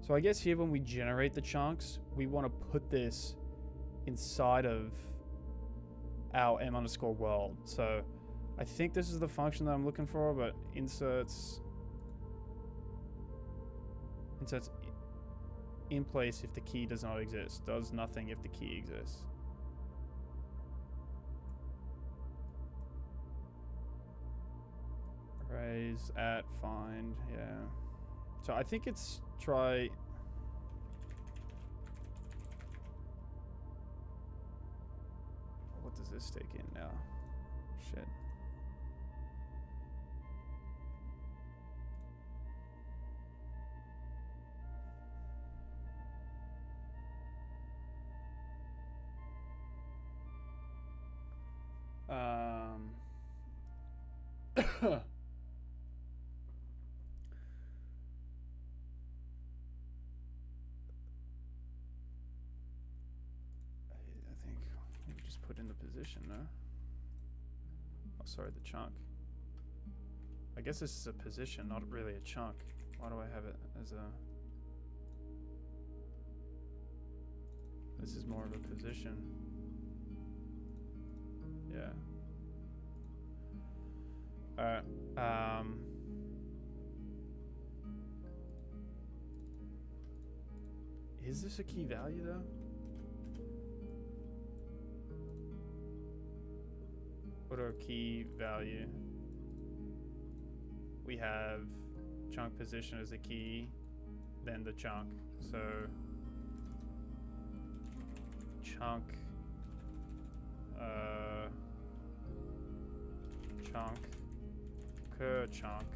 So I guess here when we generate the chunks, we want to put this inside of our m underscore world. So I think this is the function that I'm looking for, but inserts in place if the key does not exist. Does nothing if the key exists. Raise, at, find, yeah. So I think it's try. What does this take in now? Shit. Put in the position, no? Oh, sorry, the chunk. I guess this is a position, not really a chunk. Why do I have it as a... This is more of a position. Yeah. Alright, is this a key value, though? Auto key value. We have chunk position as a key, then the chunk. So chunk, chunk, cur chunk.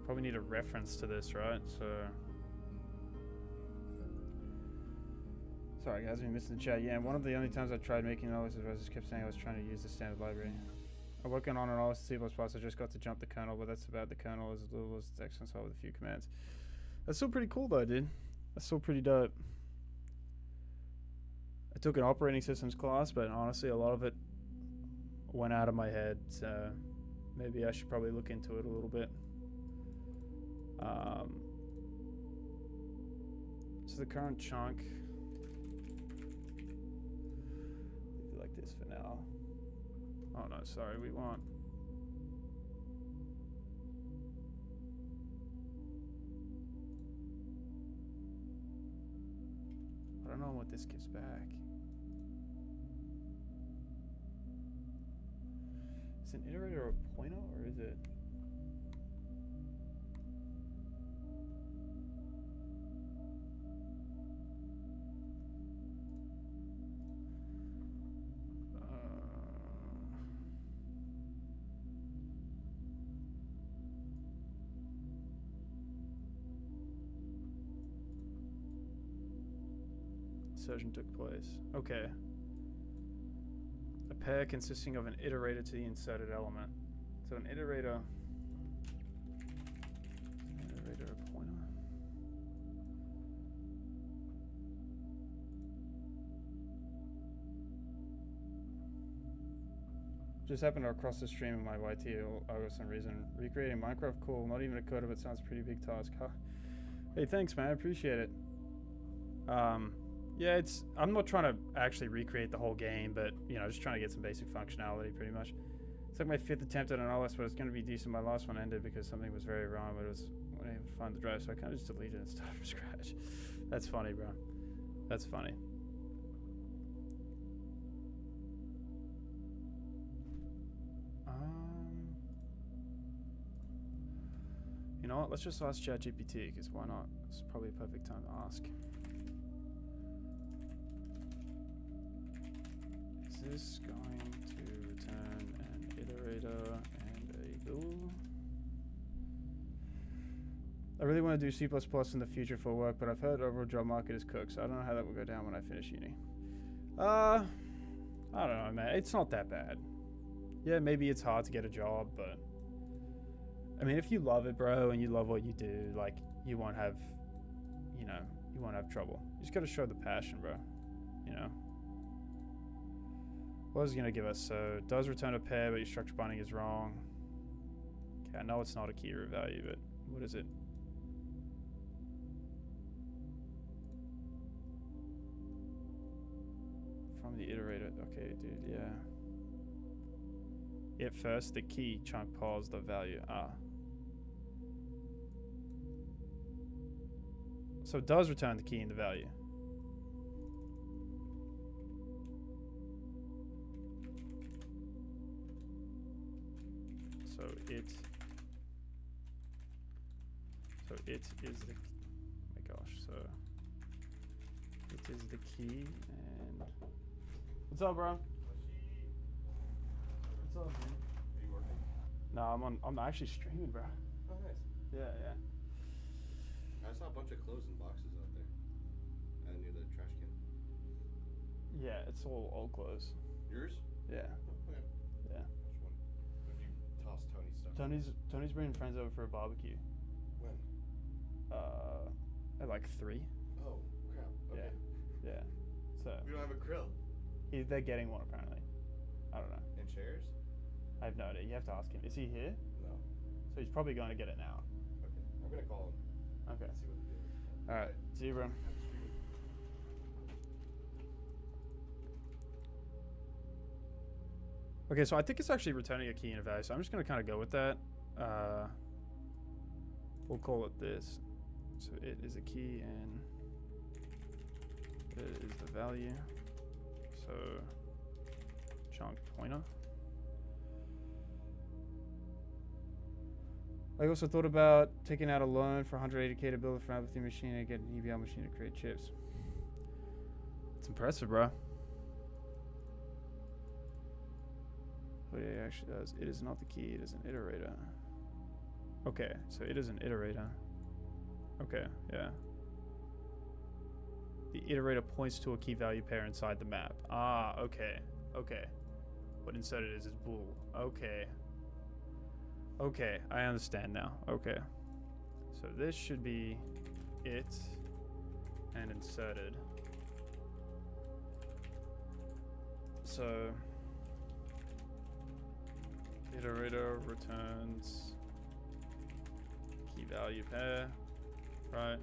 Probably need a reference to this, right? So Sorry guys, we missed the chat. Yeah, one of the only times I tried making an OS is I just kept saying I was trying to use the standard library. I'm working on an OS C++. I just got to jump the kernel, but that's about the kernel as little as text console with a few commands. That's still pretty cool though, dude. That's still pretty dope. I took an operating systems class, but honestly, a lot of it went out of my head. So maybe I should probably look into it a little bit. So the current chunk. Leave it like this for now. Oh no, sorry, we want. I don't know what this gives back. Is it an iterator or a pointer, or is it? Insertion took place. Okay. A pair consisting of an iterator to the inserted element. So an iterator. Iterator a pointer. Just happened to cross the stream of my YT for some reason. Recreating Minecraft, cool. Not even a coder, but sounds pretty big task. Huh? Hey, thanks, man. I appreciate it. Yeah, I'm not trying to actually recreate the whole game, but, you know, just trying to get some basic functionality, pretty much. It's like my 5th attempt at an OS, but it's going to be decent. My last one ended because something was very wrong, but it was when I found the drive, so I kind of just deleted it and started from scratch. That's funny, bro. That's funny. You know what? Let's just ask ChatGPT, because why not? It's probably a perfect time to ask. Is this going to return an iterator and a bool? I really want to do C++ in the future for work, but I've heard overall job market is cooked, so I don't know how that will go down when I finish uni. I don't know, man. It's not that bad. Yeah, maybe it's hard to get a job, but I mean, if you love it, bro, and you love what you do, like, you won't have, you know, you won't have trouble. You just gotta show the passion, bro. You know? What was it gonna give us? So, it does return a pair, but your structure binding is wrong. Okay, I know it's not a key root value, but what is it? From the iterator. Okay, dude, yeah. At first, the key chunk pause the value. So it does return the key and the value. So it is the, oh my gosh, so it is the key and what's up, bro? What's up, man? Are you working? No, I'm actually streaming, bro. Oh, nice. Yeah. I saw a bunch of clothes in boxes out there. Near the trash can. Yeah, it's all old clothes. Yours? Yeah. Oh, okay. Yeah. Which one? If you toss Tony's stuff. Tony's bringing friends over for a barbecue. When? At like 3. Oh, crap. Okay. Yeah. So We don't have a grill. they're getting one apparently. I don't know. And chairs? I have no idea. You have to ask him. Is he here? No. So he's probably going to get it now. Okay. I'm gonna call him. Okay. See what the deal is. All right. See you, bro. I'm streaming. Okay, so I think it's actually returning a key and a value. So I'm just going to kind of go with that. We'll call it this. So it is a key and it is the value. So chunk pointer. I also thought about taking out a loan for 180K to build a Fabric machine and get an EBL machine to create chips. It's impressive, bro. What it actually does. It is not the key, it is an iterator. Okay, so it is an iterator. Okay, yeah. The iterator points to a key value pair inside the map. Ah, okay. Okay. What inserted is bool. Okay. Okay, I understand now. Okay. So this should be it and inserted. So iterator returns key value pair, right?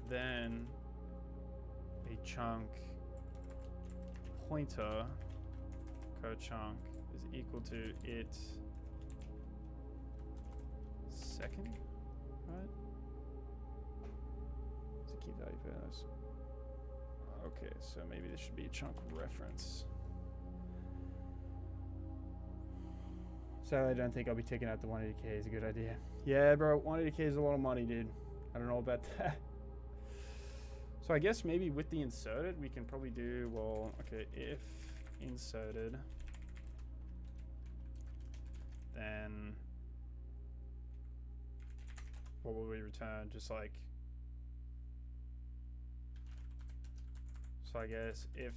Then a chunk pointer code chunk is equal to it second, right? It's a key value pair. Okay, so maybe this should be a chunk reference. So I don't think I'll be taking out the 180k is a good idea. Yeah, bro, 180k is a lot of money, dude. I don't know about that. So I guess maybe with the inserted, we can probably do, well, okay, if inserted, then what will we return? Just like, so I guess if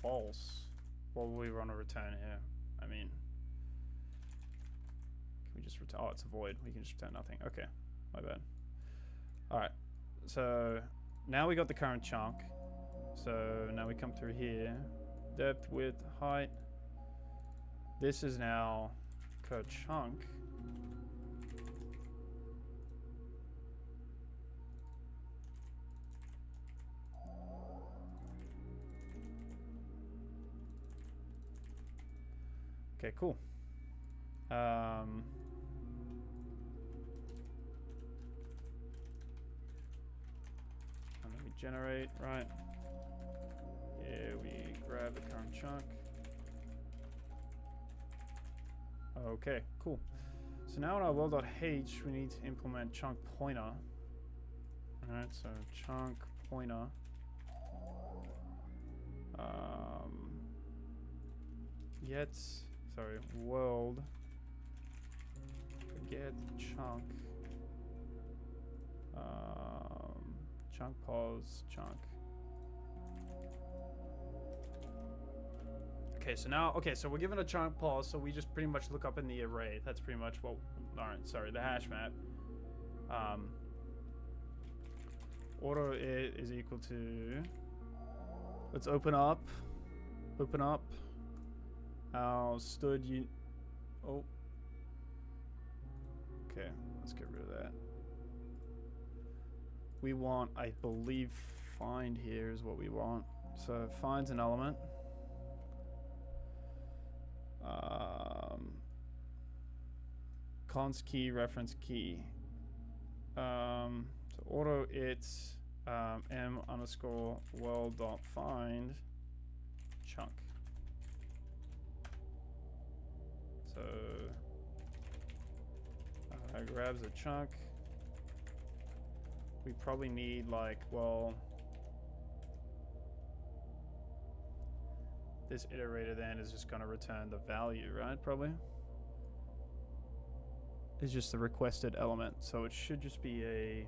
false, what will we want to return here? I mean, can we just return, oh, it's a void. We can just return nothing. Okay, my bad. All right. So now we got the current chunk. So now we come through here. Depth, width, height. This is now code chunk. Okay, cool. And then we generate, right? Yeah, we grab the current chunk. Okay, cool. So now in our world.h, we need to implement chunk pointer. Alright, so chunk pointer. World get chunk chunk pause chunk. Okay, so now, okay, so we're given a chunk pause, so we just pretty much look up in the array. That's pretty much what, alright, sorry, the hash map. Auto it is equal to, let's open up our stood oh, okay, let's get rid of that. We want, I believe, find here is what we want. So finds an element. Const key, reference key. So auto it's m underscore world dot find chunk. So grabs a chunk. We probably need like, well, this iterator then is just going to return the value, right? Probably. It's just the requested element, so it should just be a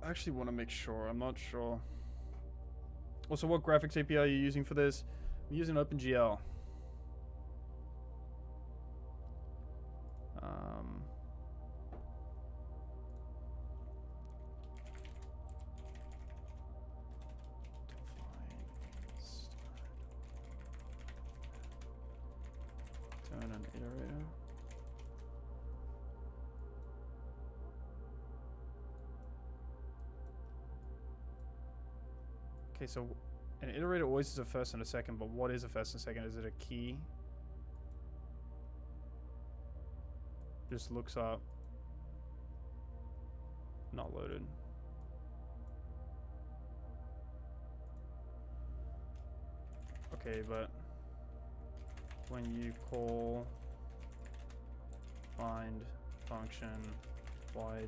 I actually want to make sure. I'm not sure. Also, what graphics API are you using for this? I'm using OpenGL. Turn an iterator. Okay, so an iterator always is a first and a second, but what is a first and second? Is it a key? Just looks up. Not loaded. Okay, but when you call find function, why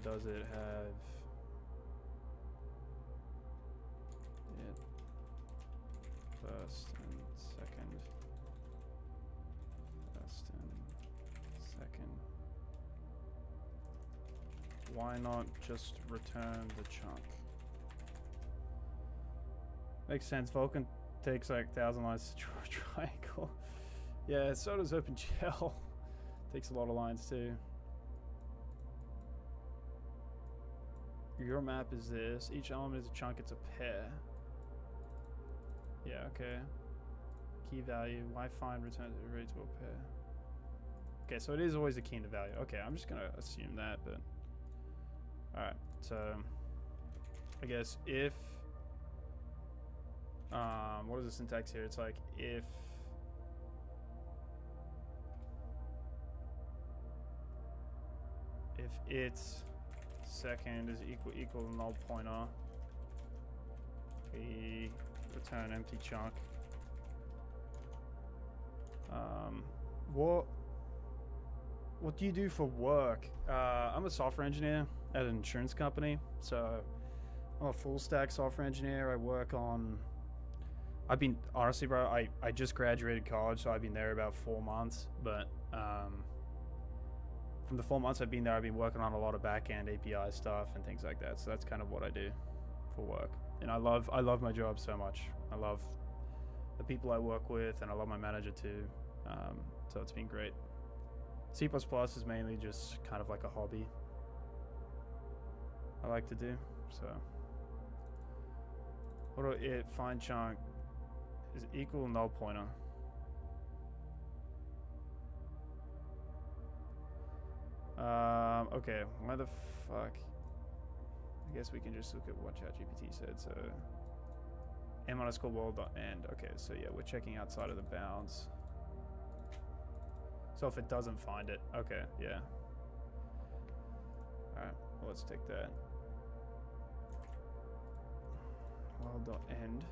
does it have it first and second. First and second. Why not just return the chunk? Makes sense. Vulkan takes like 1,000 lines to draw a triangle. Yeah, so does OpenGL. Takes a lot of lines too. Your map is this. Each element is a chunk. It's a pair. Yeah, okay. Key value. Why find return array to a pair? Okay, so it is always a key into value. Okay, I'm just gonna assume that, but alright, so I guess if what is the syntax here? It's like if its second is equal to null pointer, we return empty chunk. What do you do for work? I'm a software engineer at an insurance company, so I'm a full stack software engineer. I work on, honestly bro, I just graduated college, so I've been there about 4 months, but from the 4 months I've been there, I've been working on a lot of back-end API stuff and things like that, so that's kind of what I do for work. And I love my job so much. I love the people I work with, and I love my manager too, so it's been great. C++ is mainly just kind of like a hobby I like to do, so. What do it find chunk is equal null pointer. Okay, why the fuck? I guess we can just look at what ChatGPT said, so m_world.end. Okay, so yeah, we're checking outside of the bounds. So if it doesn't find it, okay, yeah. Alright, well, let's take that. World.end.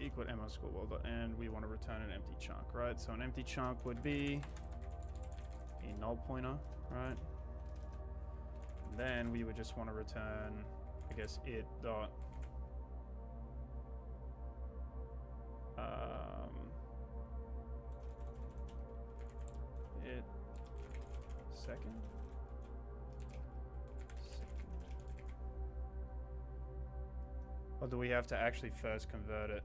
Equal m_world.end. We want to return an empty chunk, right? So an empty chunk would be a null pointer, right? And then we would just want to return, I guess, it dot it second. Or do we have to actually first convert it?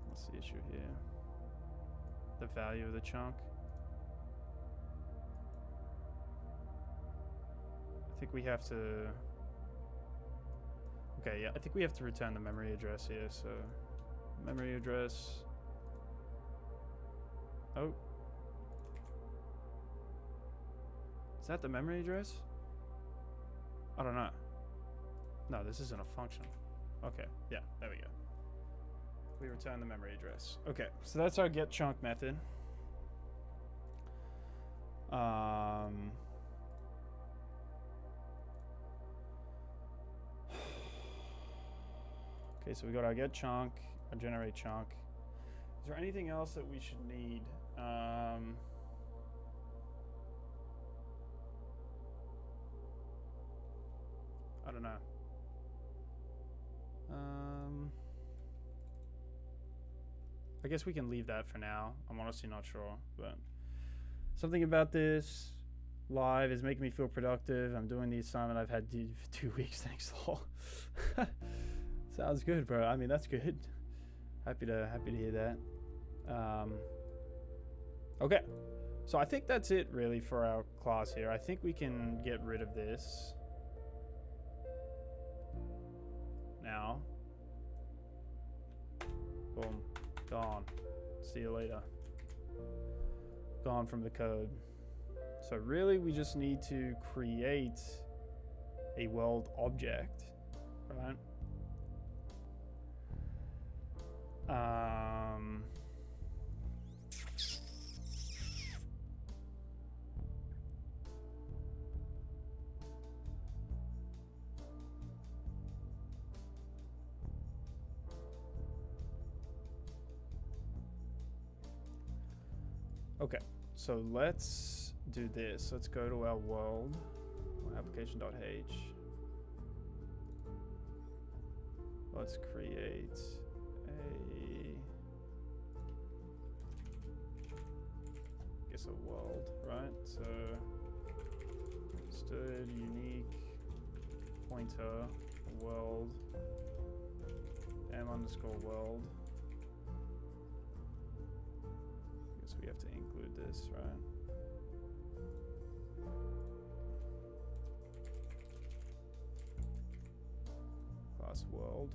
What's the issue here? The value of the chunk. I think we have to. Okay, yeah, I think we have to return the memory address here. So, memory address. Oh. Is that the memory address? I don't know. No, this isn't a function. Okay, yeah, there we go. We return the memory address. Okay, so that's our get chunk method. Okay, so we got our get chunk, our generate chunk. Is there anything else that we should need? I don't know. I guess we can leave that for now. I'm honestly not sure, but something about this live is making me feel productive. I'm doing the assignment I've had to do for 2 weeks. Thanks, lol. Sounds good, bro. I mean, that's good. Happy to hear that. Okay, so I think that's it really for our class here. I think we can get rid of this now. Boom. Gone. See you later. Gone from the code. So really we just need to create a world object, right? Okay, so let's do this. Let's go to our world, application.h. Let's create a world, right? So stud unique pointer world m_world. I guess we have to include this, right? Class world.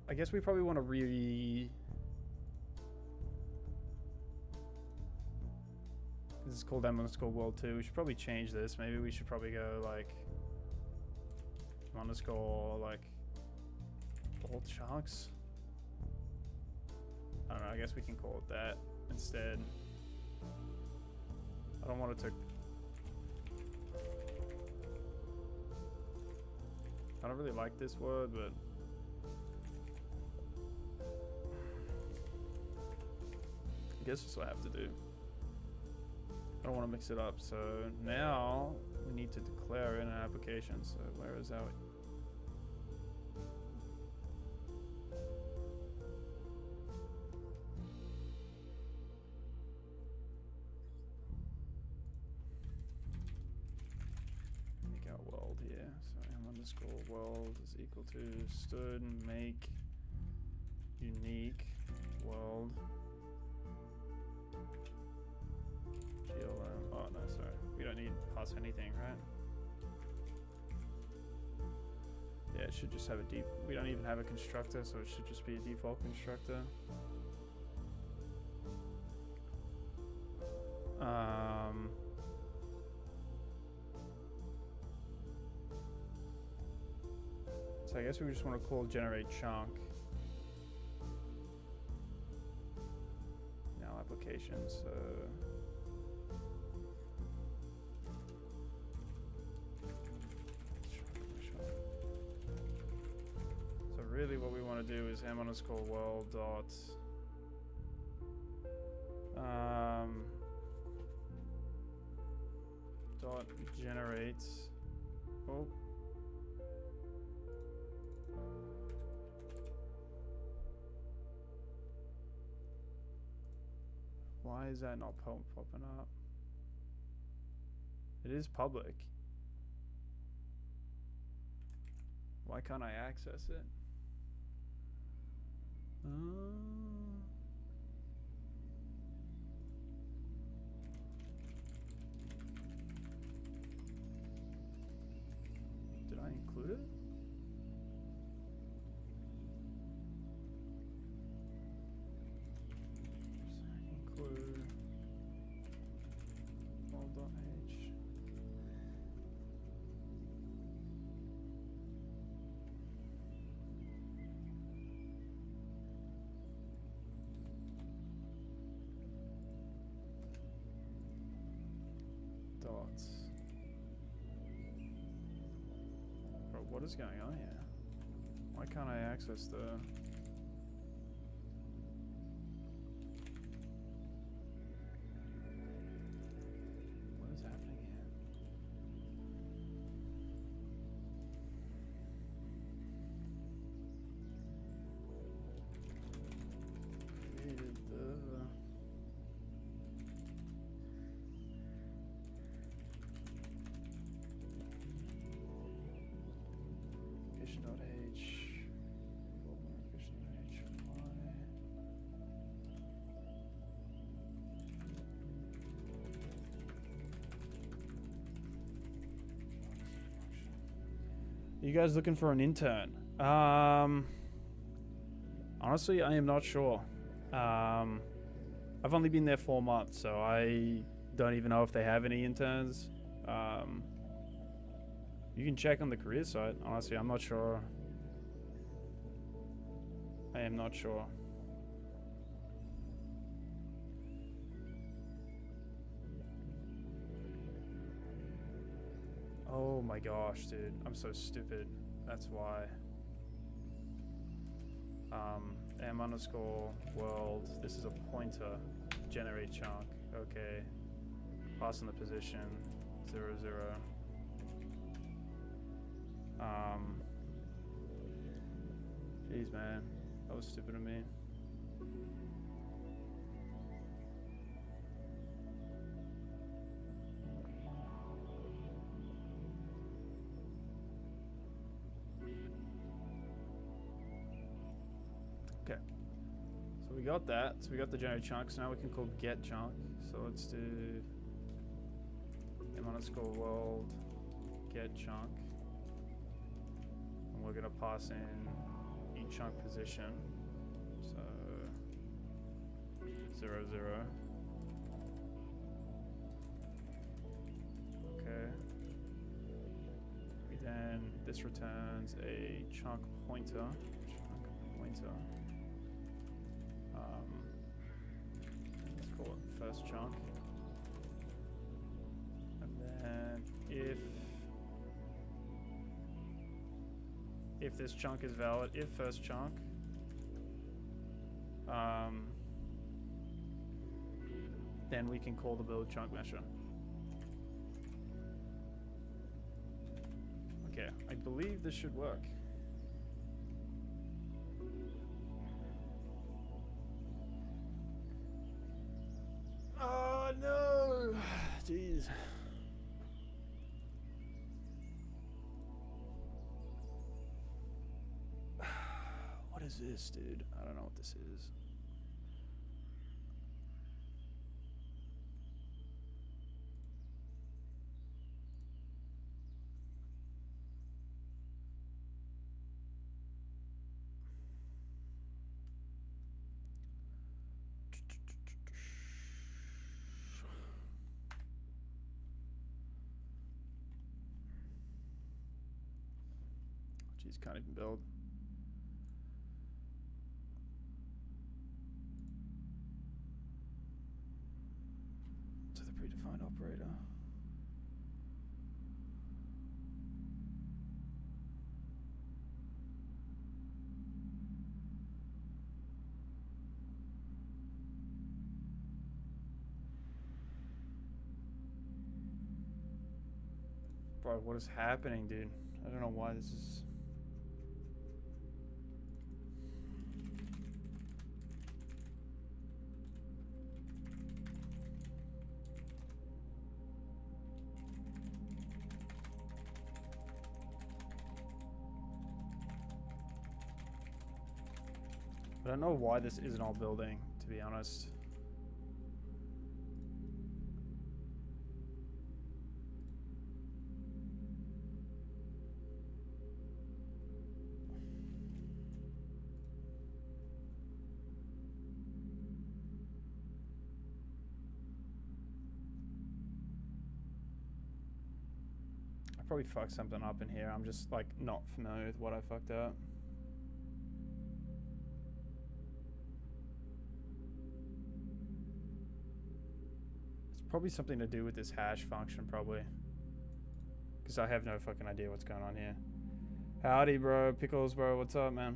I guess we probably want to this is called m_world 2. We should probably change this. Maybe we should probably go like underscore like all chunks. I don't know. I guess we can call it that instead. I don't want it to. I don't really like this word, but I guess that's what I have to do. I don't want to mix it up. So now we need to declare it in an application. So where is our make our world here? So m_world is equal to stud make unique world. Oh no, sorry. We don't need pass anything, right? Yeah, it should just have a deep. We don't even have a constructor, so it should just be a default constructor. So I guess we just want to call generate chunk. Now applications. So really what we want to do is m_world dot generate. Oh. Why is that not popping up? It is public. Why can't I access it? Did I include it? Include all.h. Dots. Bro, what is going on here? Why can't I access the... What is happening here? Created the... application.h. You guys looking for an intern? Honestly, I am not sure. I've only been there 4 months, so I don't even know if they have any interns. You can check on the career site. Honestly, I'm not sure. I am not sure. Oh my gosh, dude. I'm so stupid. That's why. M underscore world. This is a pointer. Generate chunk. Okay. Pass in the position. 0, 0. Jeez, man. That was stupid of me. Okay. So we got that. So we got the generate chunk. So now we can call get chunk. So let's do M underscore world get chunk. And we're gonna pass in each chunk position. So 0, 0. Okay. Then this returns a chunk pointer. Let's call it first chunk. And then if this chunk is valid, if first chunk, then we can call the build chunk mesher. Okay, I believe this should work. Oh no! Jeez. What is this, dude? I don't know what this is. Jeez, can't even build. To the predefined operator. Bro, what is happening, dude? I don't know why this is... I don't know why this isn't all building, to be honest. I probably fucked something up in here. I'm just like not familiar with what I fucked up. Probably something to do with this hash function, probably. Because I have no fucking idea what's going on here. Howdy, bro. Pickles, bro. What's up, man?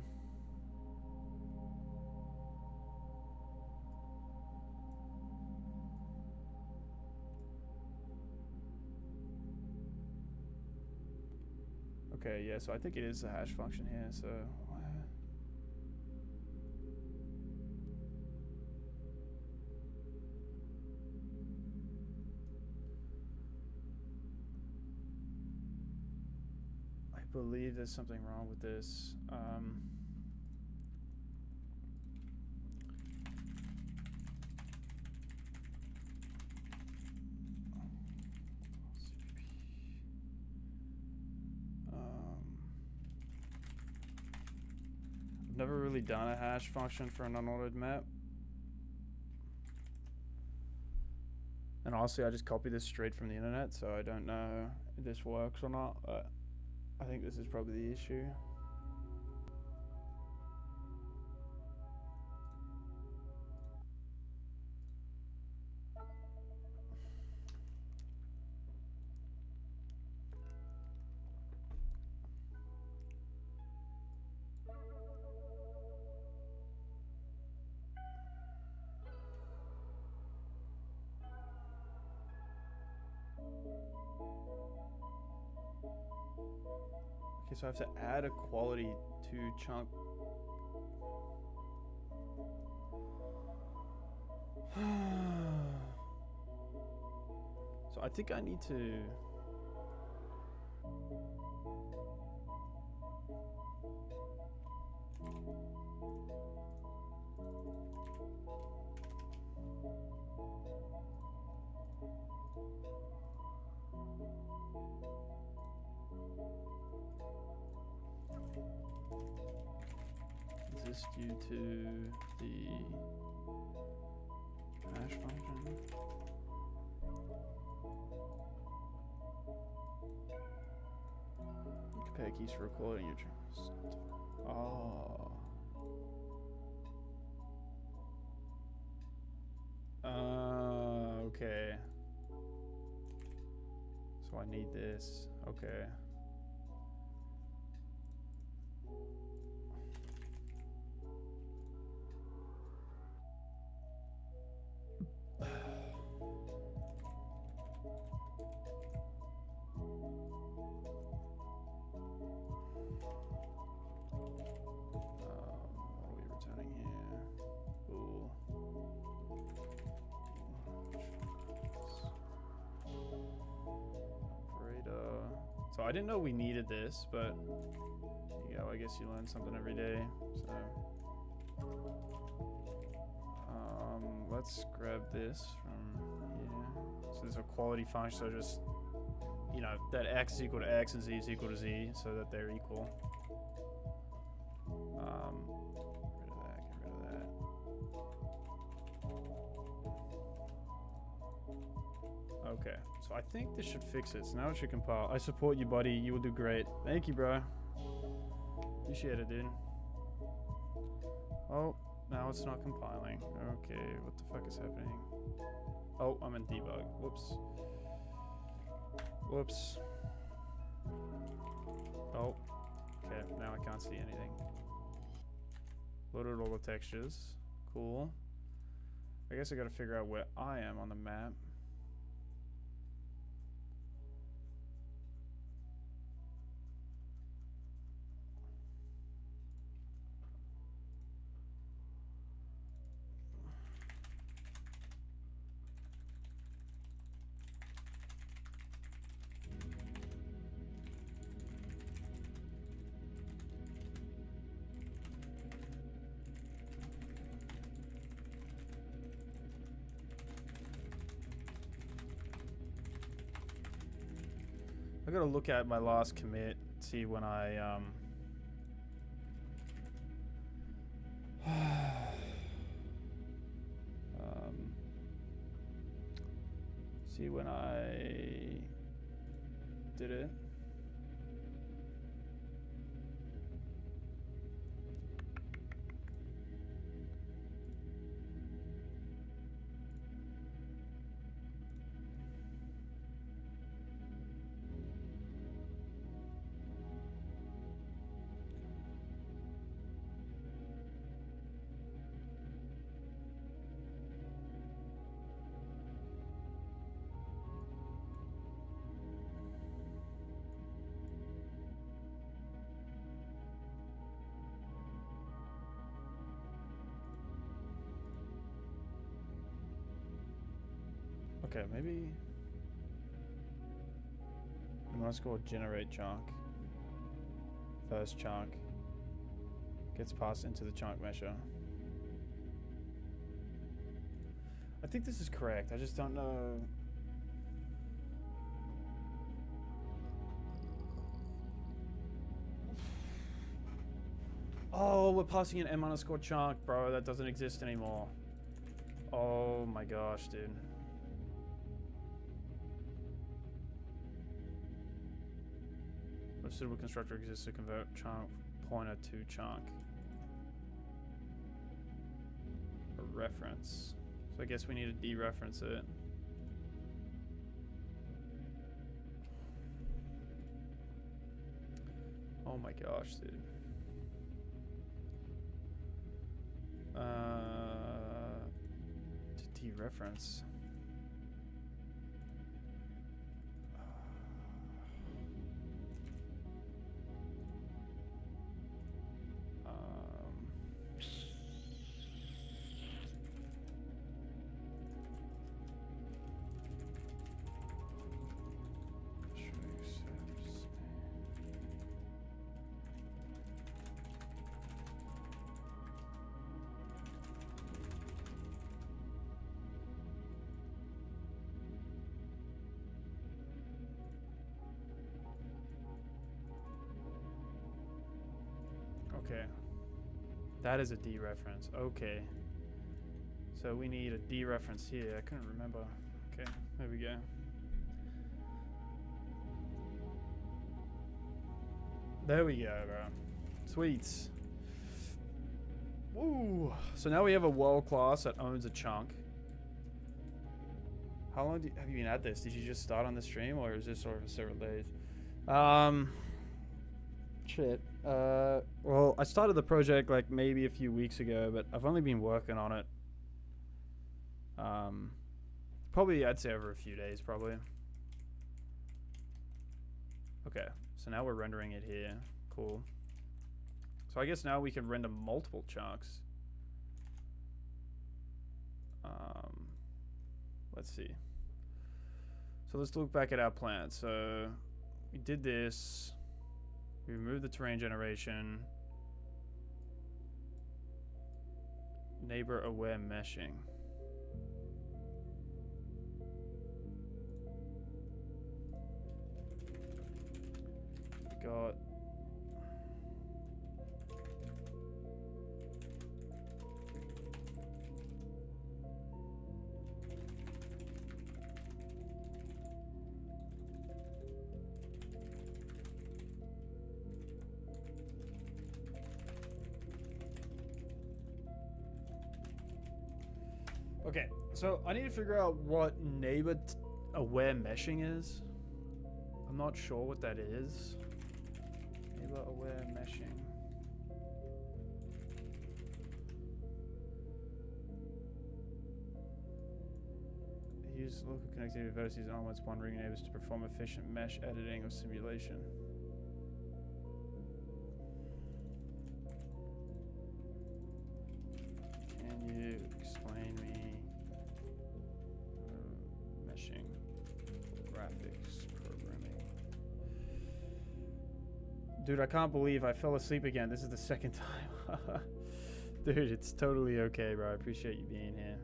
Okay, yeah, so I think it is a hash function here, so... I believe there's something wrong with this. I've never really done a hash function for an unordered map. And honestly, I just copied this straight from the internet, so I don't know if this works or not, but I think this is probably the issue. Okay, so I have to add a quality to chunk. So I think I need to. Is this due to the hash function? Compare keys for recording your tracks. Oh. Okay. So I need this. Okay. What are we returning here? Bool. Operator. So I didn't know we needed this, but you go. I guess you learn something every day. So let's grab this from here. So there's a quality function. So just that x is equal to x and z is equal to z, so that they're equal. Get rid of that. Okay, so I think this should fix it. So now it should compile. I support you, buddy. You will do great. Thank you, bro. Appreciate it, dude. Oh, now it's not compiling. Okay, what the fuck is happening? Oh, I'm in debug. Whoops. Whoops. Oh, okay, now I can't see anything. Loaded all the textures. Cool. I guess I gotta figure out where I am on the map. I gotta look at my last commit, see when I see when I did it. Okay, maybe let's go generate chunk. First chunk gets passed into the chunk mesher. I think this is correct. I just don't know. Oh, we're passing an m underscore chunk, bro. That doesn't exist anymore. Oh my gosh, dude. A suitable constructor exists to convert chunk pointer to chunk. A reference. So I guess we need to dereference it. Oh my gosh, dude. To dereference. Okay. That is a D reference. Okay. So we need a D reference here. I couldn't remember. Okay, there we go. There we go, bro. Sweets. Woo! So now we have a world class that owns a chunk. How long have you been at this? Did you just start on the stream, or is this sort of several days? Shit. Well, I started the project like maybe a few weeks ago, but I've only been working on it. Probably I'd say over a few days, probably. Okay, so now we're rendering it here. Cool. So I guess now we can render multiple chunks. Let's see. So let's look back at our plan. So we did this. We removed the terrain generation. Neighbor aware meshing. We got okay, so I need to figure out what neighbor aware meshing is. I'm not sure what that is. Neighbor aware meshing. Use local connectivity vertices onwards wandering neighbors to perform efficient mesh editing or simulation. Can you explain me meshing graphics programming? Dude, I can't believe I fell asleep again. This is the second time. Dude, it's totally okay, bro. I appreciate you being here.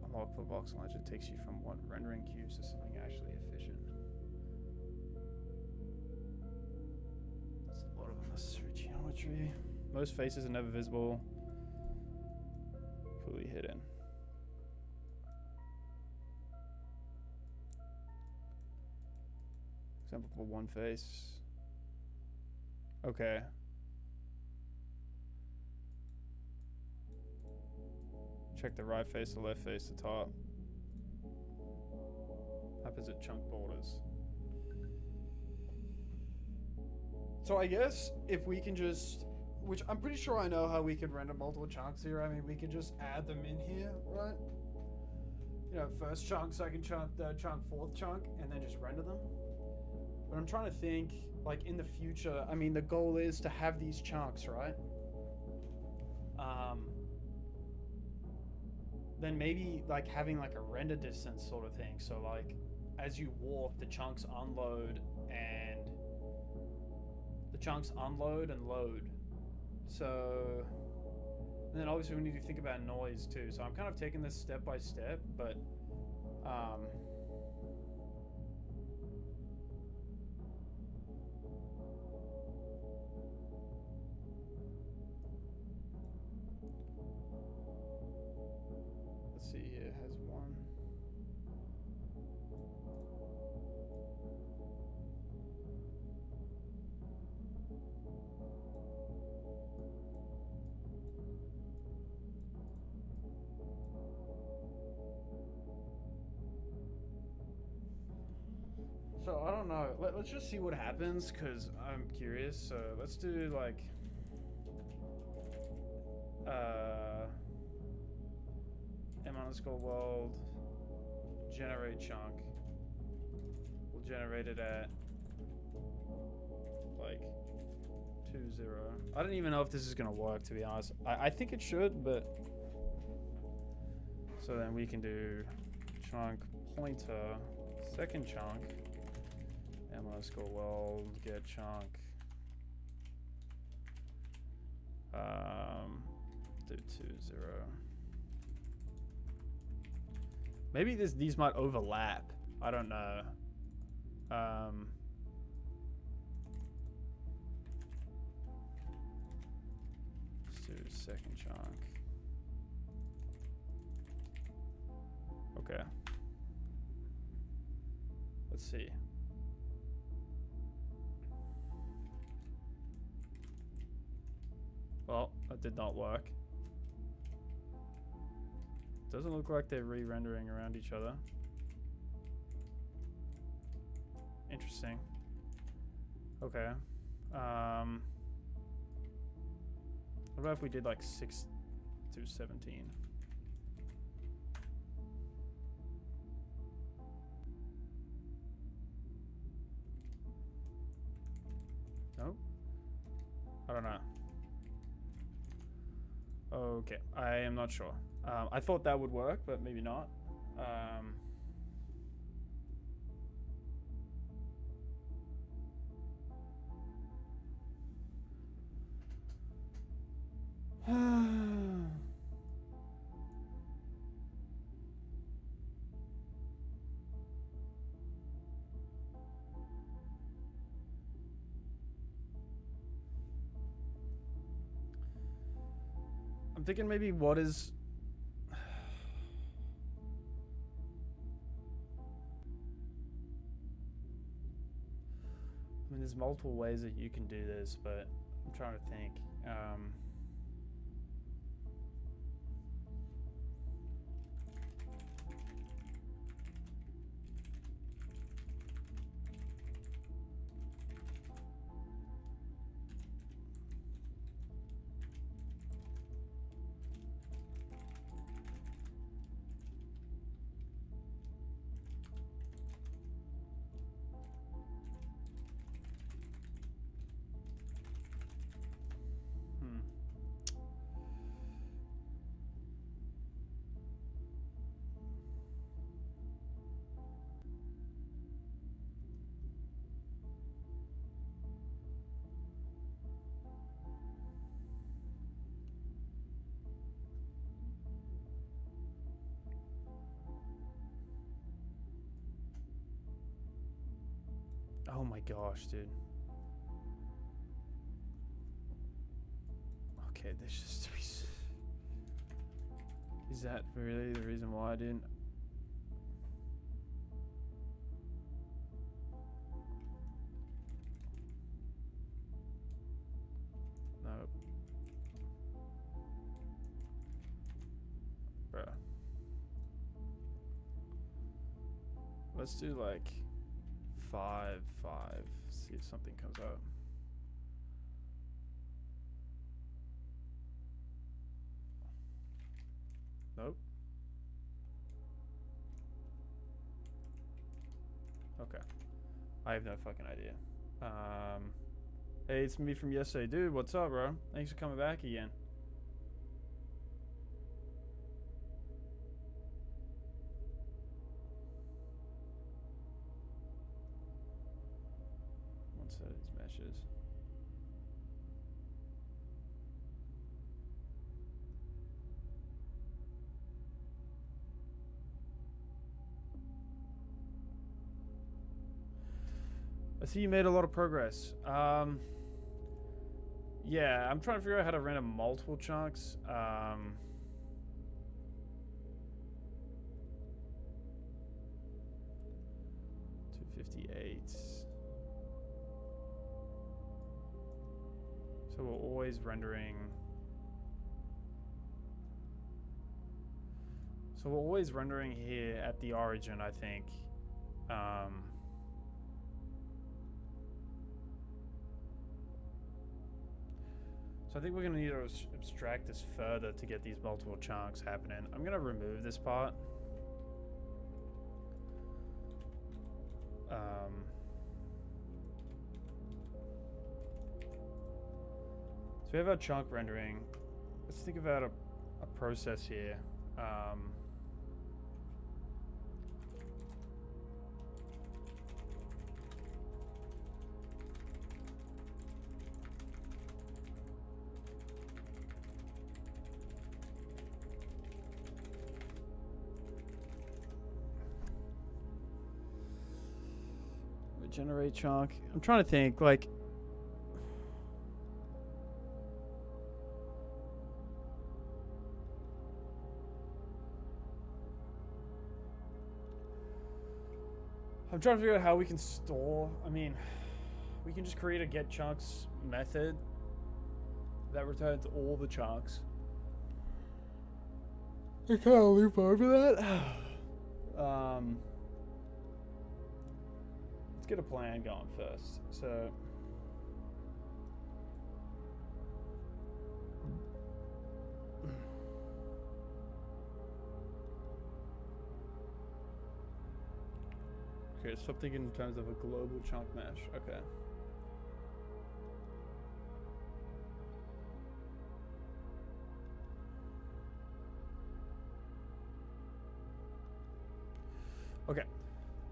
Unlock for box launcher takes you from one rendering cubes to something actually efficient. There's a lot of unnecessary geometry. Most faces are never visible. Fully hidden. Example for one face. Okay. Check the right face, the left face, the top. Opposite chunk borders. So I guess if we can just, which I'm pretty sure I know how we can render multiple chunks here. I mean, we can just add them in here, right? You know, first chunk, second chunk, third chunk, fourth chunk, and then just render them. But I'm trying to think, like in the future, I mean, the goal is to have these chunks, right? Then maybe like having like a render distance sort of thing. So like as you walk, the chunks unload and load. So, and then obviously we need to think about noise too. So I'm kind of taking this step by step, but let's see here, it has one. So I don't know. Let's just see what happens because I'm curious. So let's do like m_world generate chunk. We'll generate it at like 2.0. I don't even know if this is gonna work, to be honest. I think it should, but so then we can do chunk pointer second chunk m_world get chunk do 2.0. Maybe these might overlap. I don't know. second chunk. Okay. Let's see. Well, that did not work. Doesn't look like they're re-rendering around each other. Interesting. Okay. What about if we did like 6 to 17? Nope. I don't know. Okay, I am not sure. I thought that would work, but maybe not. I'm thinking maybe what is... I mean, there's multiple ways that you can do this, but I'm trying to think. Oh my gosh, dude. Okay, this just... Is that really the reason why I didn't... Nope. Bruh. Let's do like 5, 5. See if something comes up. Nope. Okay. I have no fucking idea. Hey, it's me from yesterday. Dude, what's up, bro? Thanks for coming back again. One set of these meshes. I see you made a lot of progress. Yeah, I'm trying to figure out how to render multiple chunks. 258. So we're always rendering. So we're always rendering here at the origin, I think. So I think we're going to need to abstract this further to get these multiple chunks happening. I'm going to remove this part. So we have our chunk rendering. Let's think about a process here. Generate chunk. I'm trying to think, like... I'm trying to figure out how we can store. I mean, we can just create a get chunks method that returns all the chunks. I can't loop over that. Let's get a plan going first. So. Okay, so I'm thinking in terms of a global chunk mesh. Okay. Okay,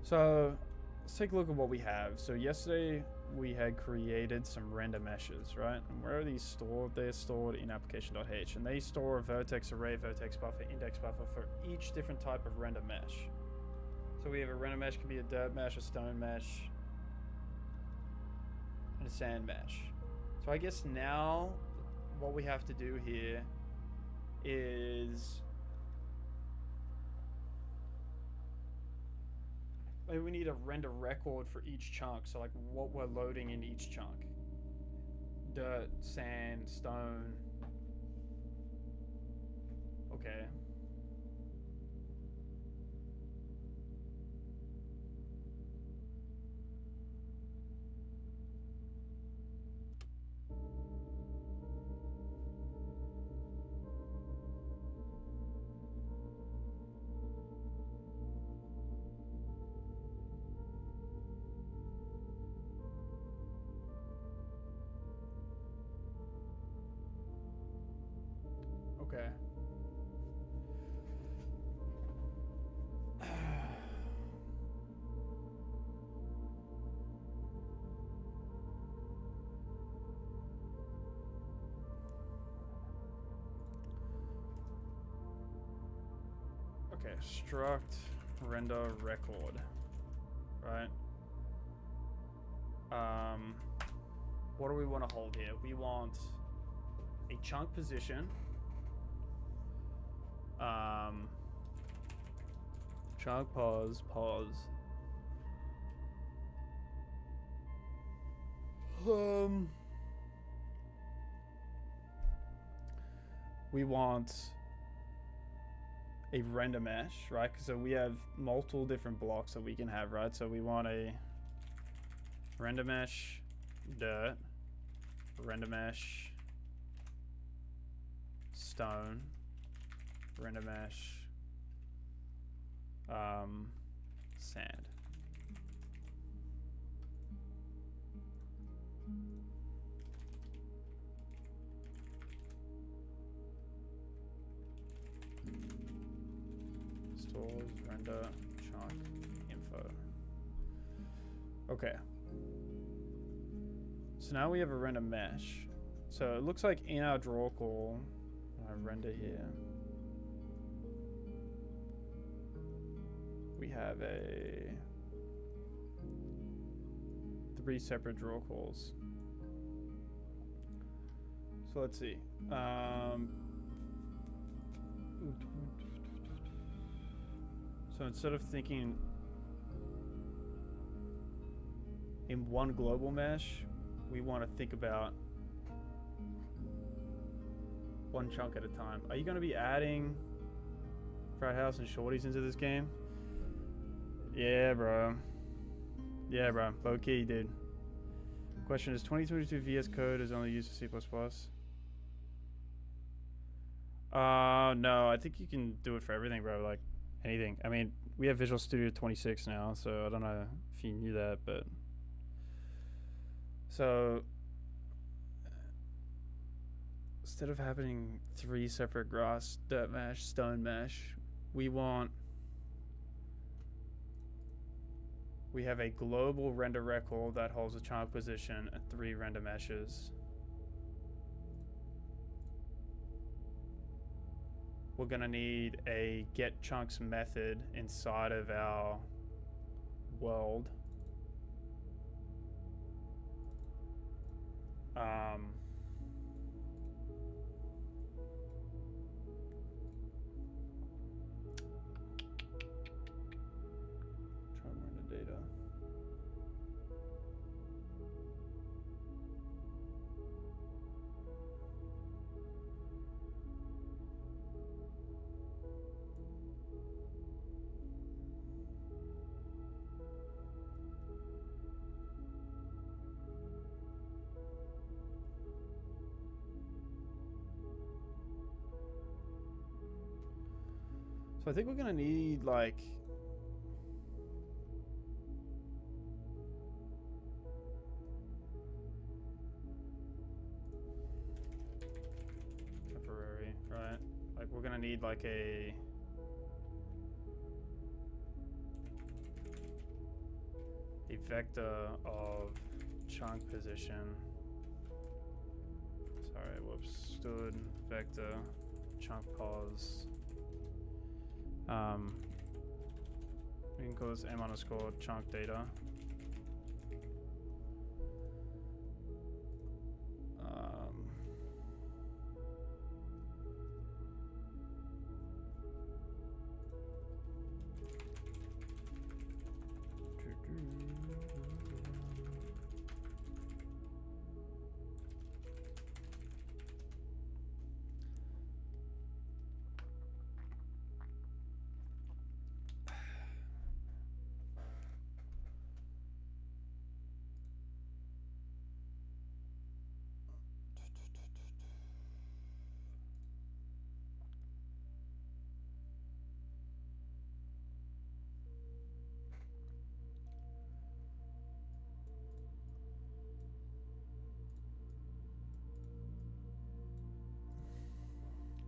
so let's take a look at what we have. So yesterday we had created some render meshes, right? And where are these stored? They're stored in application.h, and they store a vertex array, vertex buffer, index buffer for each different type of render mesh. So we have a render mesh, could be a dirt mesh, a stone mesh, and a sand mesh. So I guess now what we have to do here is maybe we need a render record for each chunk. So like what we're loading in each chunk. Dirt, sand, stone. Okay. Okay. Okay, struct render record, right? What do we want to hold here? We want a chunk position. Chunk pause. We want a render mesh, right? So we have multiple different blocks that we can have, right? So we want a render mesh dirt, render mesh stone, render mesh sand. Stores render chunk info. Okay. So now we have a render mesh. So it looks like in our draw call, I render here. We have a 3 separate draw calls. So let's see. So instead of thinking in one global mesh, we want to think about one chunk at a time. Are you going to be adding Frat House and Shorties into this game? Yeah, bro. Yeah, bro. Low key, dude. Question is 2022 VS Code is only used for C++? No, I think you can do it for everything, bro. Like anything. I mean, we have Visual Studio 26 now, so I don't know if you knew that, but so instead of having 3 separate grass, dirt mesh, stone mesh, we have a global render record that holds a chunk position and 3 render meshes. We're gonna need a get chunks method inside of our world. Try to render data. So I think we're gonna need like temporary, right? Like we're gonna need like a vector of chunk position. Sorry, whoops. Stood vector chunk pos. We can call this m underscore chunk data.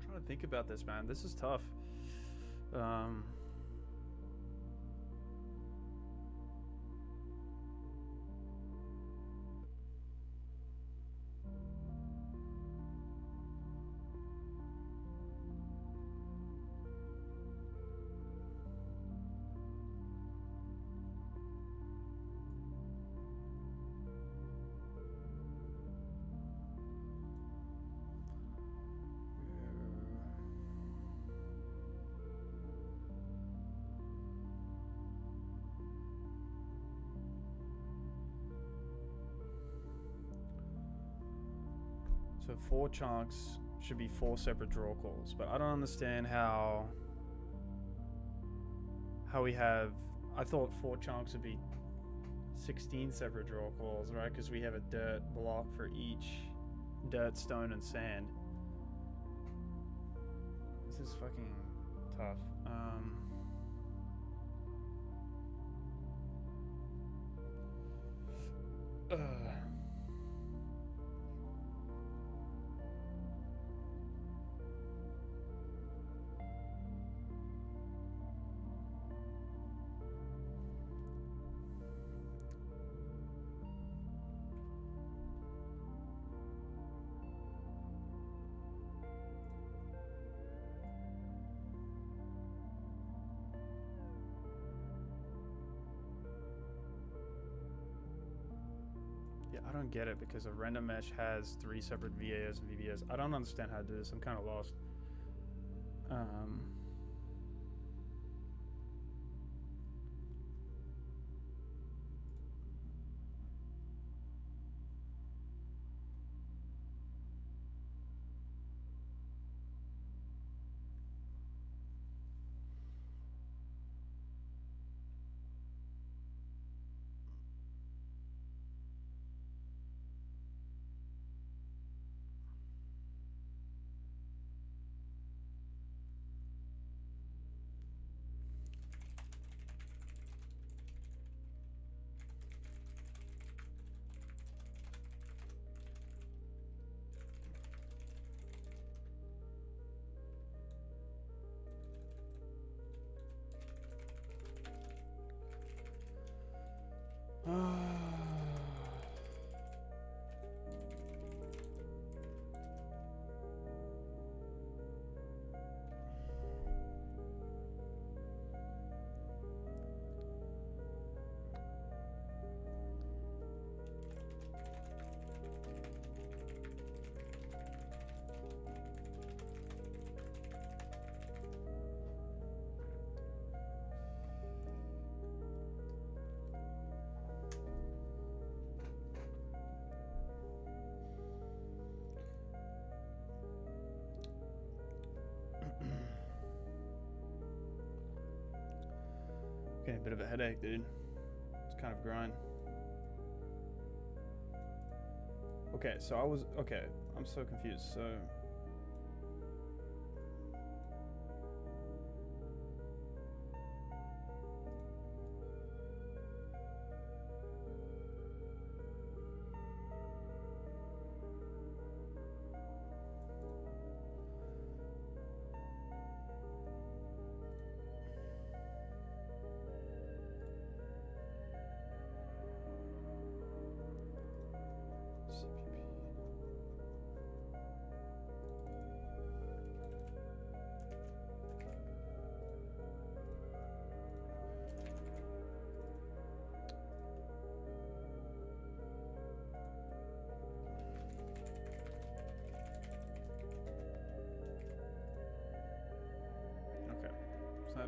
Trying to think about this, man. This is tough. So 4 chunks should be 4 separate draw calls, but I don't understand how we have. I thought 4 chunks would be 16 separate draw calls, right? Because we have a dirt block for each dirt, stone, and sand. This is fucking tough. Yeah, I don't get it because a render mesh has 3 separate VAS and VBS. I don't understand how to do this. I'm kind of lost. Getting a bit of a headache, dude. It's kind of a grind. Okay, so I'm so confused. So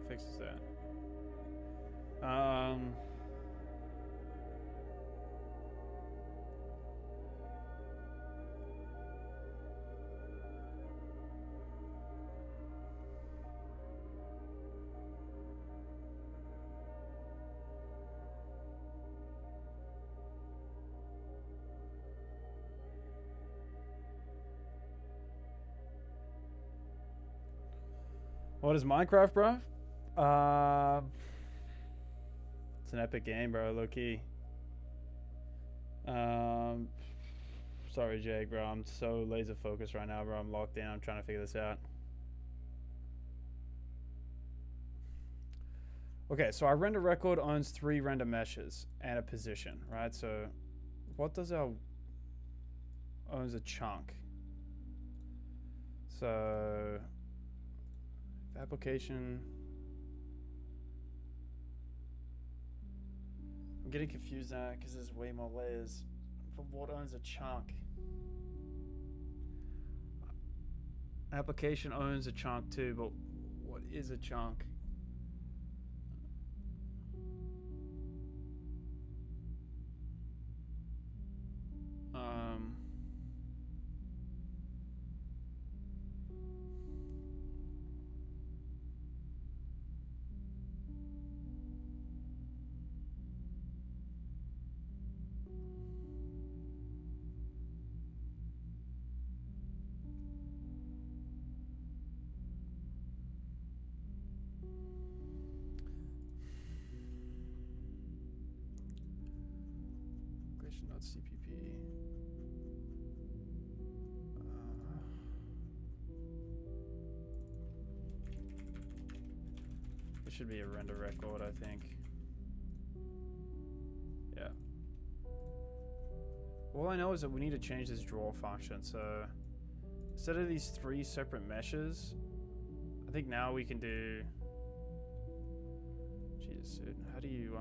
fixes that? What is Minecraft, bro? It's an epic game, bro. Low key. Sorry, Jake, bro. I'm so laser focused right now, bro. I'm locked in. I'm trying to figure this out. Okay, so our render record owns 3 render meshes and a position, right? So, what does our owns a chunk? So, application. I'm getting confused now because there's way more layers. But what owns a chunk? Application owns a chunk too, but what is a chunk? CPP. This should be a render record, I think. Yeah. All I know is that we need to change this draw function. So instead of these 3 separate meshes, I think now we can do. Jesus, dude. How do you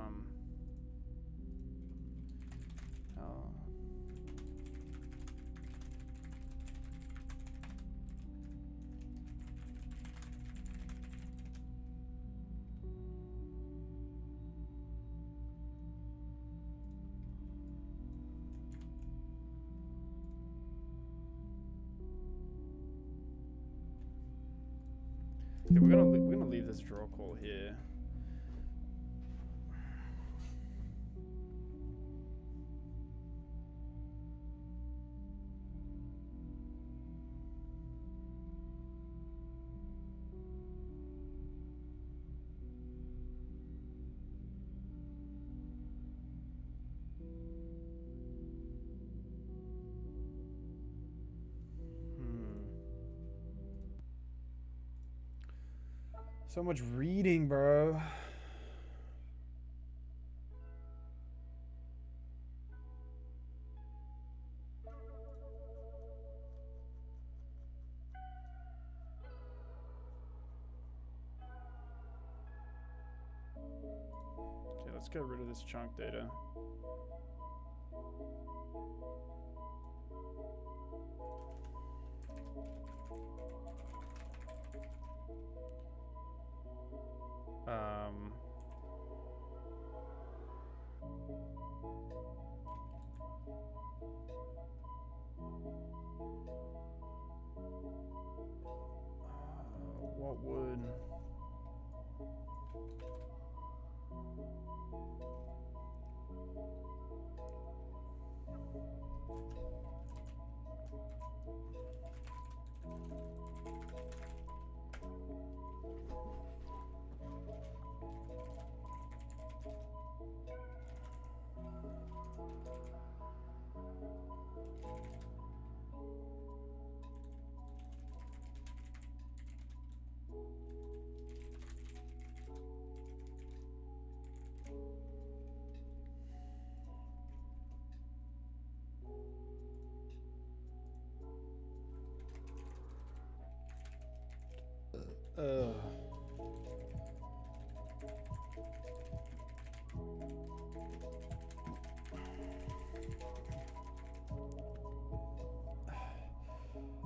Okay, we're gonna leave this draw call here. So much reading, bro. Okay, let's get rid of this chunk data. What would...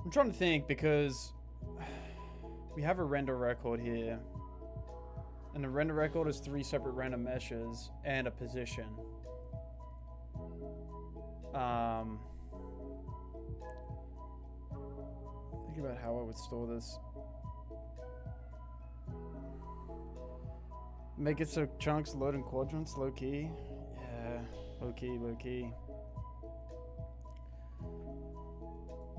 I'm trying to think because we have a render record here. And the render record is 3 separate random meshes and a position. Think about how I would store this. Make it so chunks load in quadrants, low key. Yeah, low key, low key.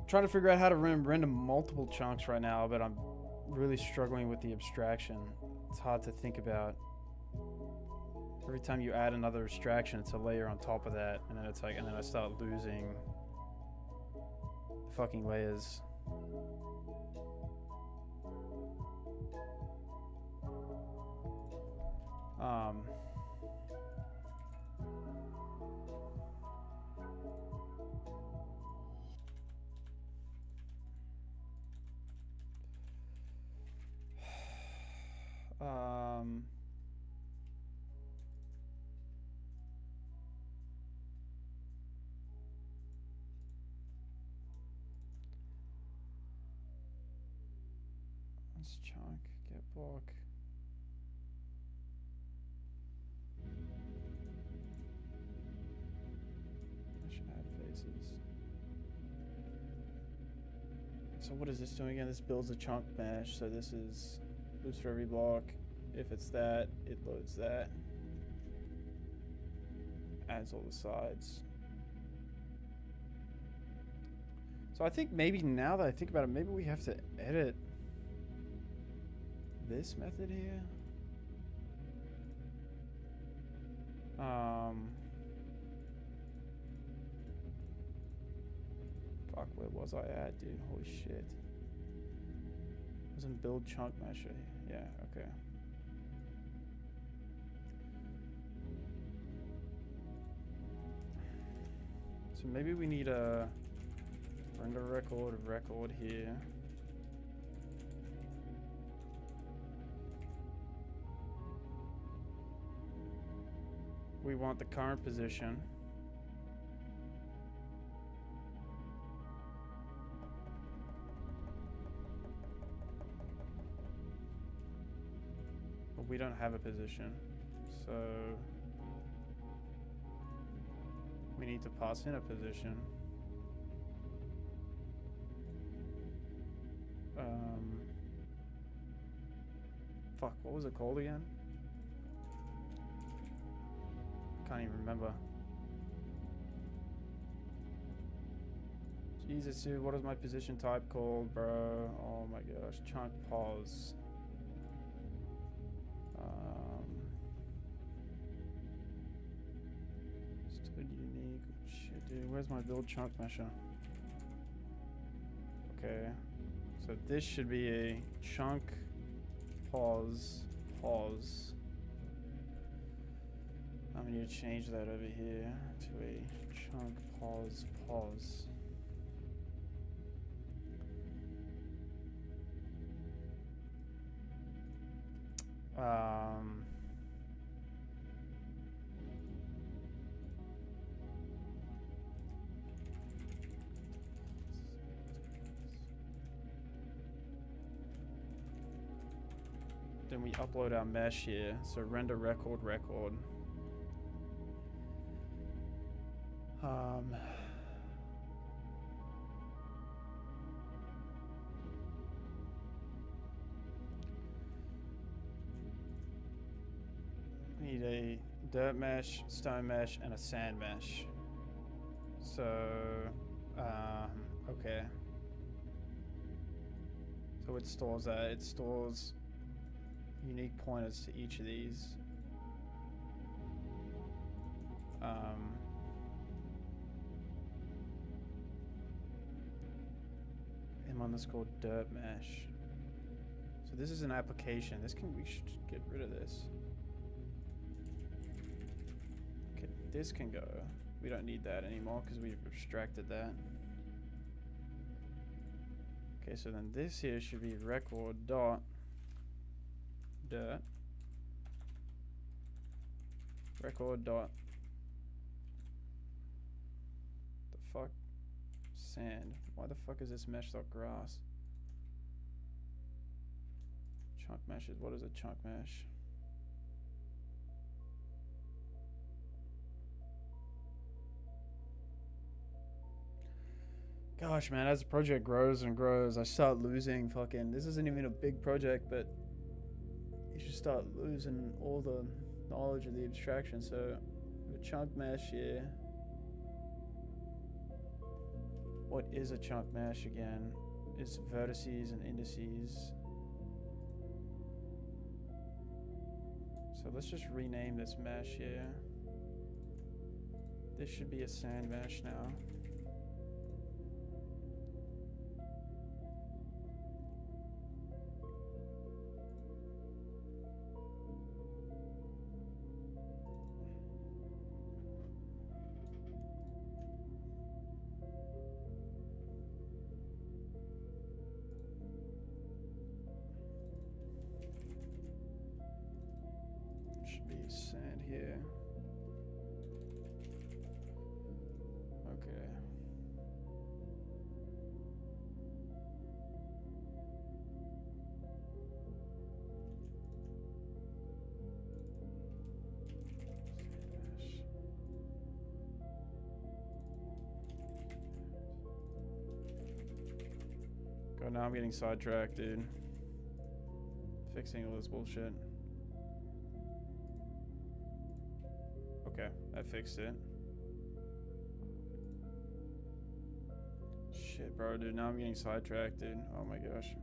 Trying to figure out how to render multiple chunks right now, but I'm really struggling with the abstraction. It's hard to think about. Every time you add another abstraction, it's a layer on top of that, and then it's like, and then I start losing the fucking layers. Let's chunk, get block. Let's add faces. So what is this doing again? This builds a chunk mesh. So this is loops for every block. If it's that, it loads that. Adds all the sides. So I think maybe now that I think about it, maybe we have to edit this method here. Fuck, where was I at, dude? Holy shit. Wasn't build chunk mesh. Yeah, okay. So maybe we need a render record here. We want the current position. But we don't have a position, so we need to pass in a position. Fuck, what was it called again? Can't even remember. Jesus, dude, what is my position type called, bro? Oh my gosh, chunk pause. Stood unique. Shit, dude, where's my build chunk mesher? Okay, so this should be a chunk pause. I'm going to change that over here to a chunk pause. Then we upload our mesh here. So render record. Need a dirt mesh, stone mesh, and a sand mesh. So, okay. So it stores that. It stores unique pointers to each of these. Underscore dirt mesh. So this is an application. We should get rid of this. Okay, this can go. We don't need that anymore because we've abstracted that. Okay, so then this here should be record dot dirt. Record dot the fuck sand. Why the fuck is this mesh dot grass? Chunk meshes. What is a chunk mesh? Gosh, man, as the project grows and grows, I start losing fucking. This isn't even a big project, but you should start losing all the knowledge of the abstraction. So, a chunk mesh here. What is a chunk mesh again? It's vertices and indices. So let's just rename this mesh here. This should be a sand mesh now. Should be sand here. Okay. God, now I'm getting sidetracked, dude. Fixing all this bullshit. Okay, I fixed it. Shit, bro, dude. Now I'm getting sidetracked, dude. Oh my gosh.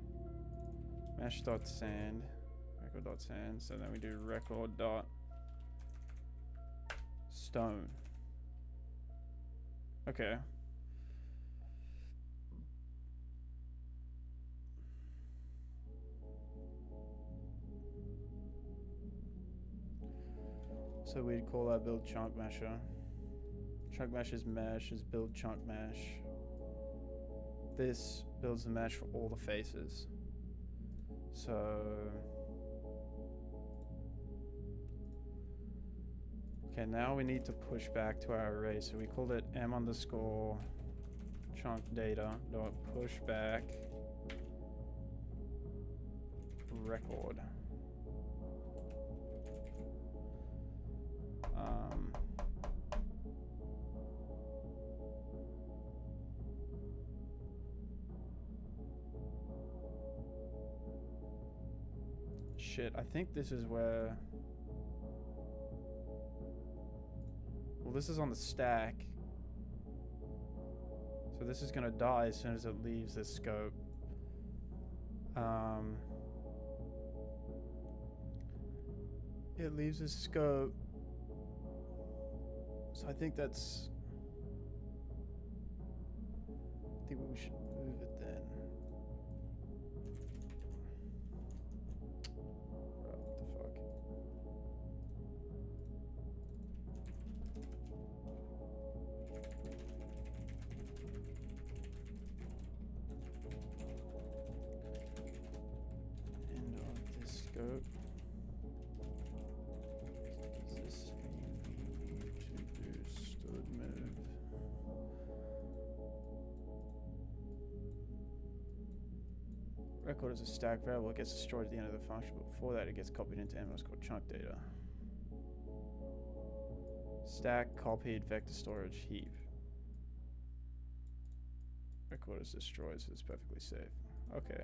Mesh.sand. Record.sand. So then we do record.stone. Okay. So we'd call that build chunk mesher. Chunk mesh's mesh is build chunk mesh. This builds the mesh for all the faces. So okay, now we need to push back to our array. So we called it m underscore chunk data dot push back record. Shit, I think this is where... Well, this is on the stack. So this is gonna die as soon as it leaves this scope. It leaves this scope. So I think that's... I think we should move it then. Bro, what the fuck? End of this scope. This we need to do stood move. Record is a stack variable. It gets destroyed at the end of the function, but before that it gets copied into M. It's called chunk data. Stack copied vector storage heap. Record is destroyed, so it's perfectly safe. Okay.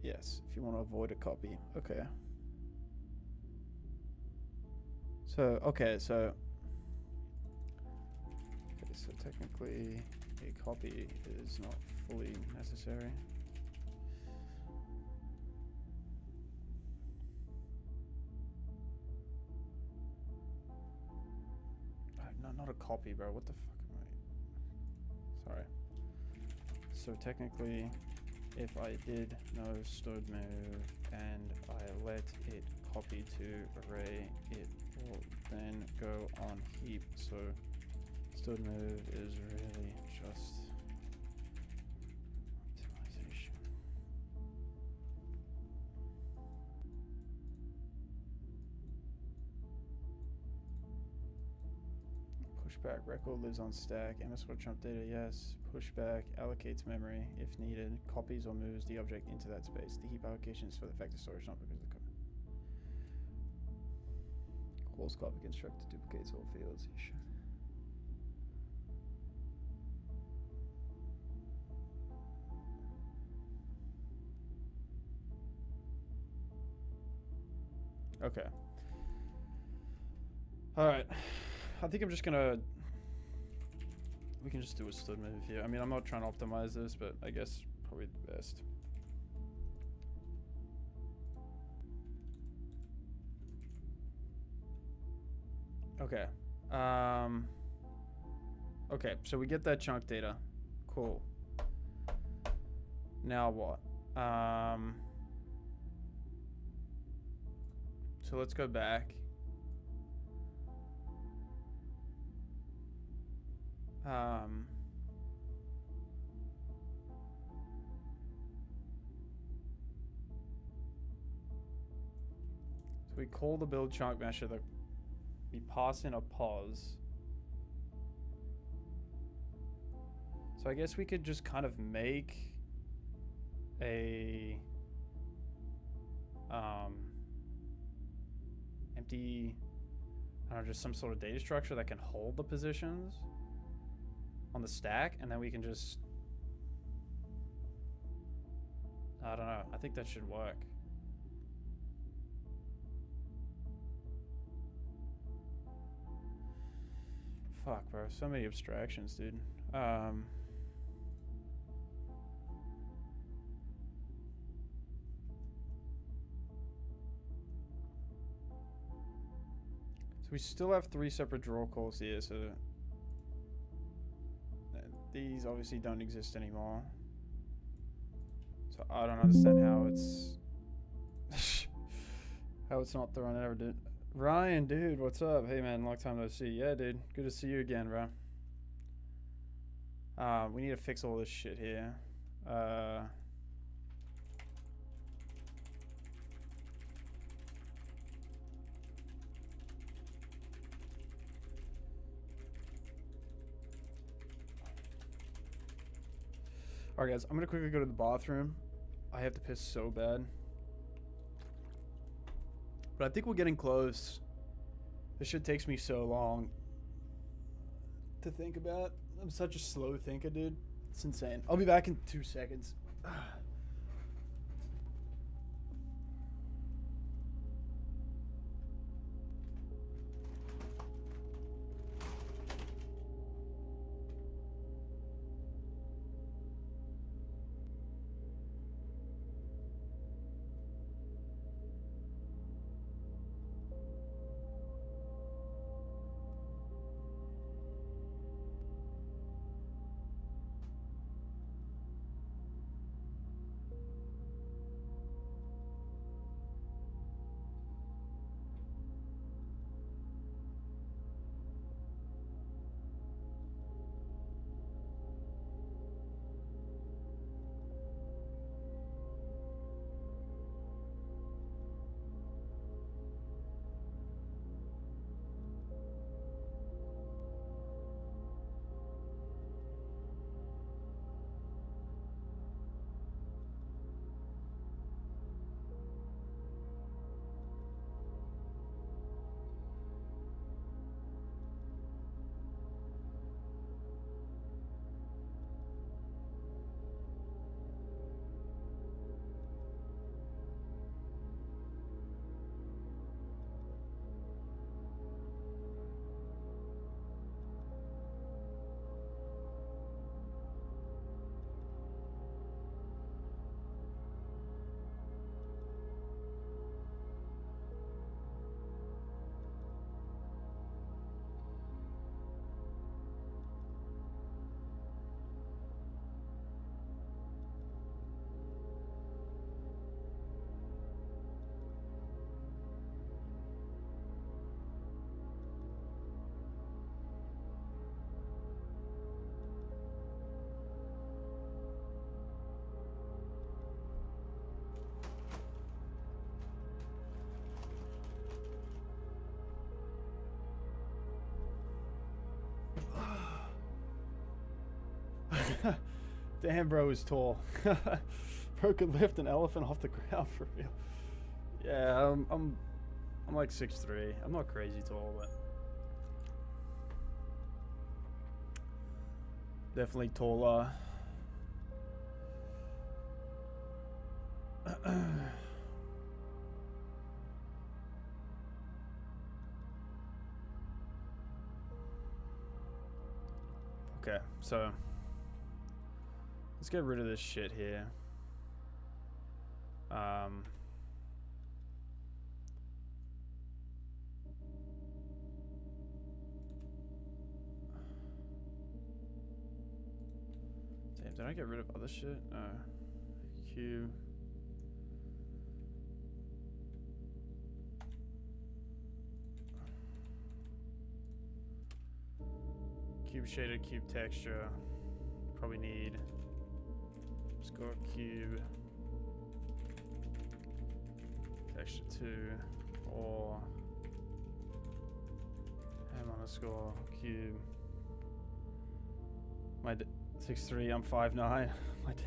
Yes, if you want to avoid a copy. Okay. So technically a copy is not fully necessary. No, not a copy, bro. What the fuck am I? Sorry. So technically, if I did no stood move and I let it copy to array, it will then go on heap. So stood move is really just optimization. Pushback record lives on stack. MS4 chunk data, yes. Pushback allocates memory if needed. Copies or moves the object into that space. The heap allocation is for the vector storage, not because of the code. Calls copy constructor duplicates all fields. You should. Okay. Alright. I think I'm just gonna... We can just do a stood move here. I mean, I'm not trying to optimize this, but I guess probably the best. Okay. Okay, so we get that chunk data. Cool. Now what? So let's go back. So we call the build chunk mesher that we pass in a pause. So I guess we could just kind of make a empty, I don't know, just some sort of data structure that can hold the positions on the stack, and then we can just, I don't know, I think that should work. Fuck, bro, so many abstractions, dude. So we still have 3 separate draw calls here, so these obviously don't exist anymore. So I don't understand how it's how it's not thrown. I never did. Ryan, dude, what's up? Hey man, long time no see. Yeah, dude, good to see you again, bro. We need to fix all this shit here. Alright guys, I'm gonna quickly go to the bathroom. I have to piss so bad. But I think we're getting close. This shit takes me so long to think about. I'm such a slow thinker, dude. It's insane. I'll be back in 2 seconds. Damn, bro is tall. Bro could lift an elephant off the ground for real. Yeah, I'm like 6'3". I'm not crazy tall, but definitely taller. Okay, so let's get rid of this shit here. Damn, did I get rid of other shit? Q. Cube shader, cube texture. Probably need score cube texture 2 or m underscore cube. My 6'3", I'm 5'9". My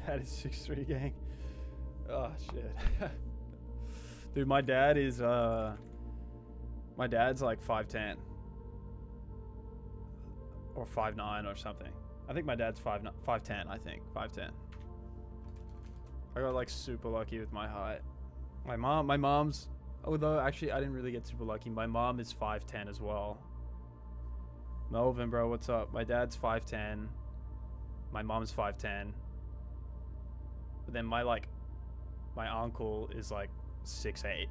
dad is 6'3", gang. Oh shit. Dude, my dad's like 5'10". Or 5'9" or something. I think my dad's 5'10", I think. 5'10". I got like super lucky with my height. My mom's, although actually I didn't really get super lucky. My mom is 5'10" as well. Melvin, bro, what's up? My dad's 5'10". My mom's 5'10". But then my uncle is like 6'8".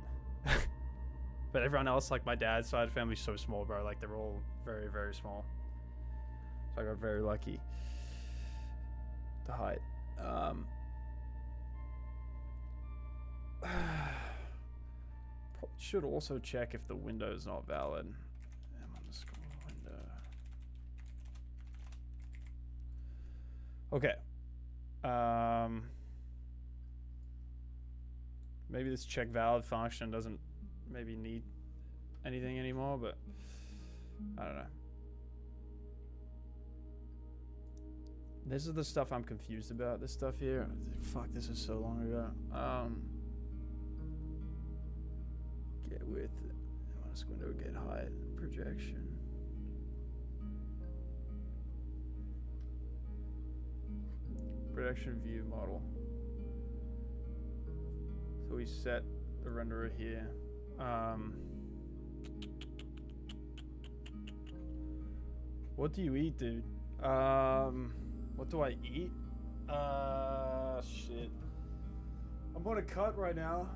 But everyone else, like my dad's side of the family is so small, bro. Like they're all very, very small. So I got very lucky. The height. Probably should also check if the window is not valid. M underscore window. Okay. Maybe this check valid function doesn't maybe need anything anymore, but I don't know. This is the stuff I'm confused about. This stuff here. Fuck, this is so long ago. Get width. Underscore window, get height. Projection. Projection view model. So we set the renderer here. What do you eat, dude? What do I eat? Shit. I'm on a cut right now.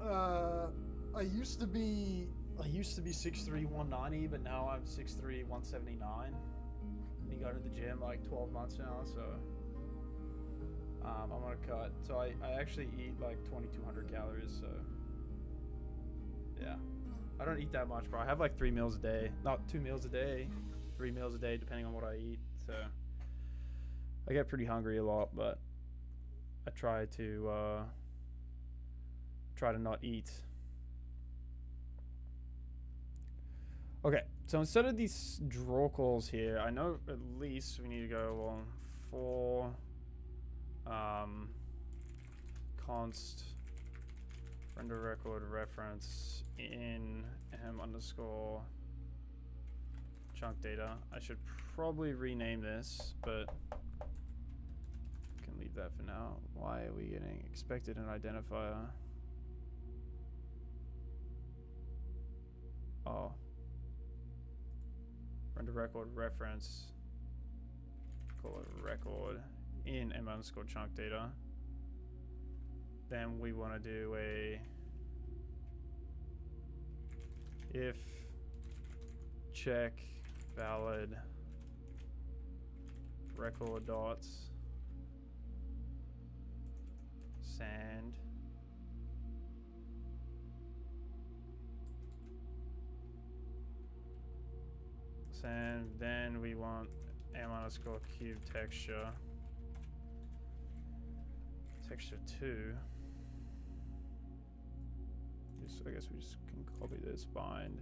I used to be 6'3", 190, but now I'm 6'3", 179. I got to the gym like 12 months now, so I'm on a cut. So I actually eat like 2,200 calories, so yeah. I don't eat that much, bro. I have like 3 meals a day. Not 2 meals a day. 3 meals a day, depending on what I eat, so I get pretty hungry a lot, but I try to not eat. Okay, so instead of these draw calls here, I know at least we need to go on for const render record reference in m underscore chunk data. I should probably rename this, but can leave that for now. Why are we getting expected an identifier? Oh. Render record reference. Call it record in m underscore chunk data. Then we want to do a if check valid record dots sand then we want m underscore cube texture 2. I guess we just can copy this bind.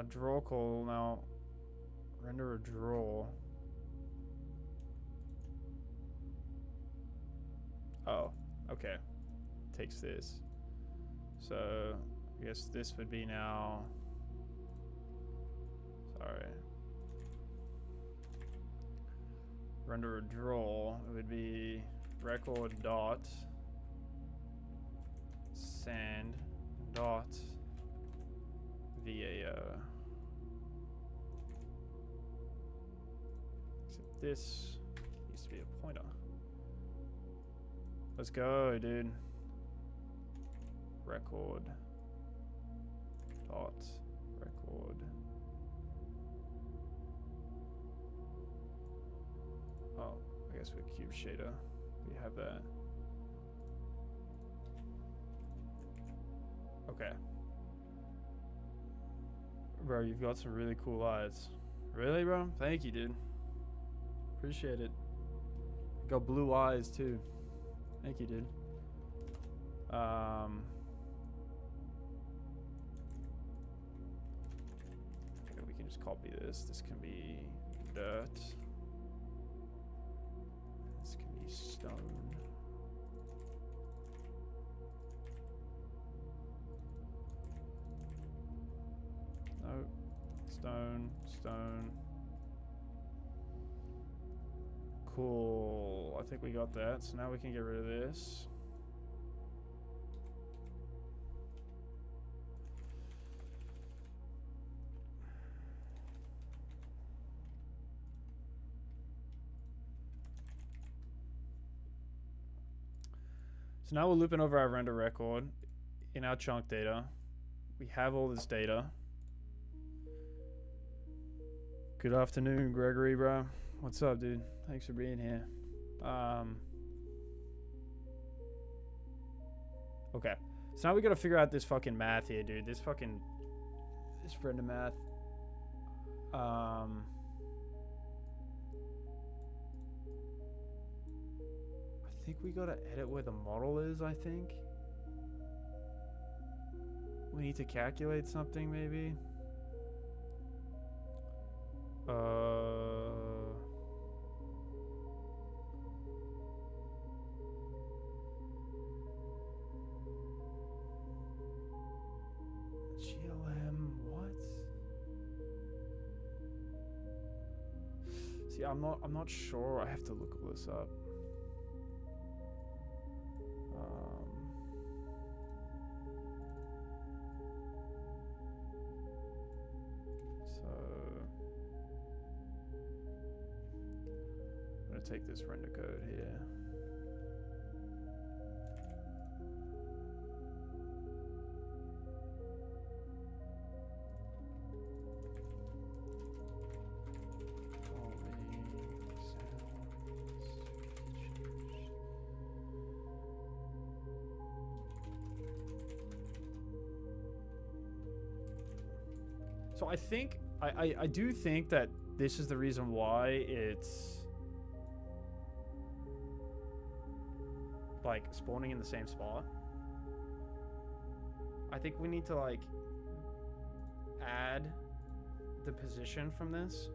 Draw call now. Render a draw. Oh, okay. Takes this. So I guess this would be now. Sorry. Render a draw. It would be record dot sand dot VAO. This needs to be a pointer. Let's go, dude. Record. Dot. Record. Oh, I guess with Cube Shader, we have that. Okay. Bro, you've got some really cool eyes. Really, bro? Thank you, dude. Appreciate it. Got blue eyes, too. Thank you, dude. Okay, we can just copy this. This can be dirt. This can be stone. No. Stone. Stone. Cool. I think we got that. So now we can get rid of this. So now we're looping over our render record in our chunk data. We have all this data. Good afternoon, Gregory, bro. What's up, dude? Thanks for being here. Okay. So now we gotta figure out this fucking math here, dude. This render math. I think we gotta edit where the model is, I think. We need to calculate something, maybe. GLM, what? See, I'm not sure. I have to look all this up. Take this render code here. So I think I do think that this is the reason why it's like spawning in the same spot. I think we need to like add the position from this.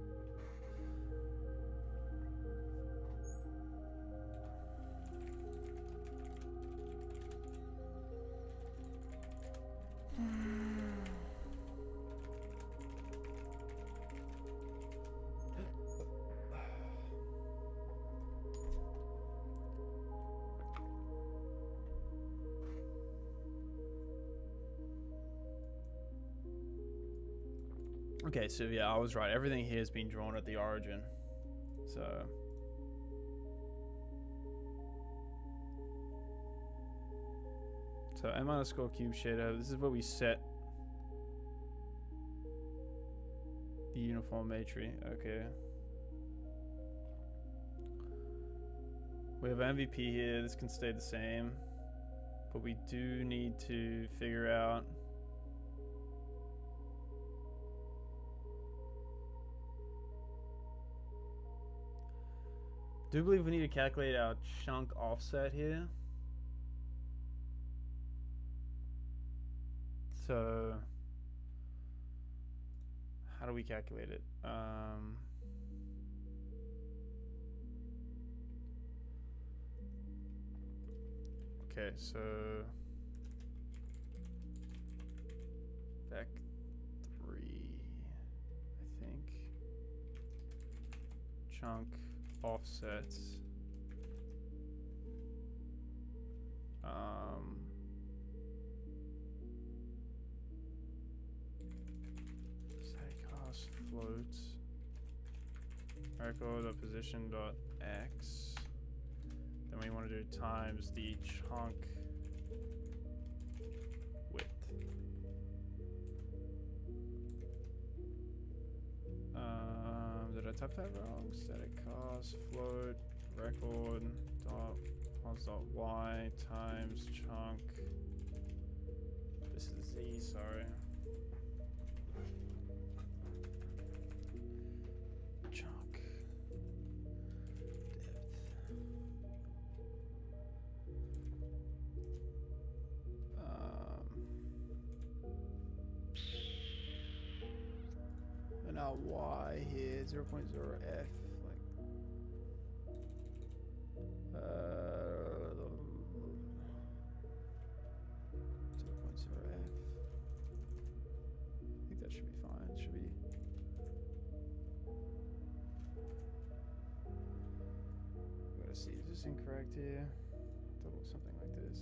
Okay, so yeah, I was right. Everything here has been drawn at the origin. So m_cube shader, this is where we set the uniformity. Okay. We have MVP here. This can stay the same. But we do need to figure out do believe we need to calculate our chunk offset here. So how do we calculate it? Okay, so vec3, I think. Chunk offsets. Static cast floats. record of position dot x. Then we want to do times the chunk width. Did I type that wrong? Static cost float record dot cons dot y times chunk. This is z, sorry. Chunk depth. And now y here 0.0 f like 0.0 f. I think that should be fine. Should be. Gotta see, is this incorrect here? Double something like this.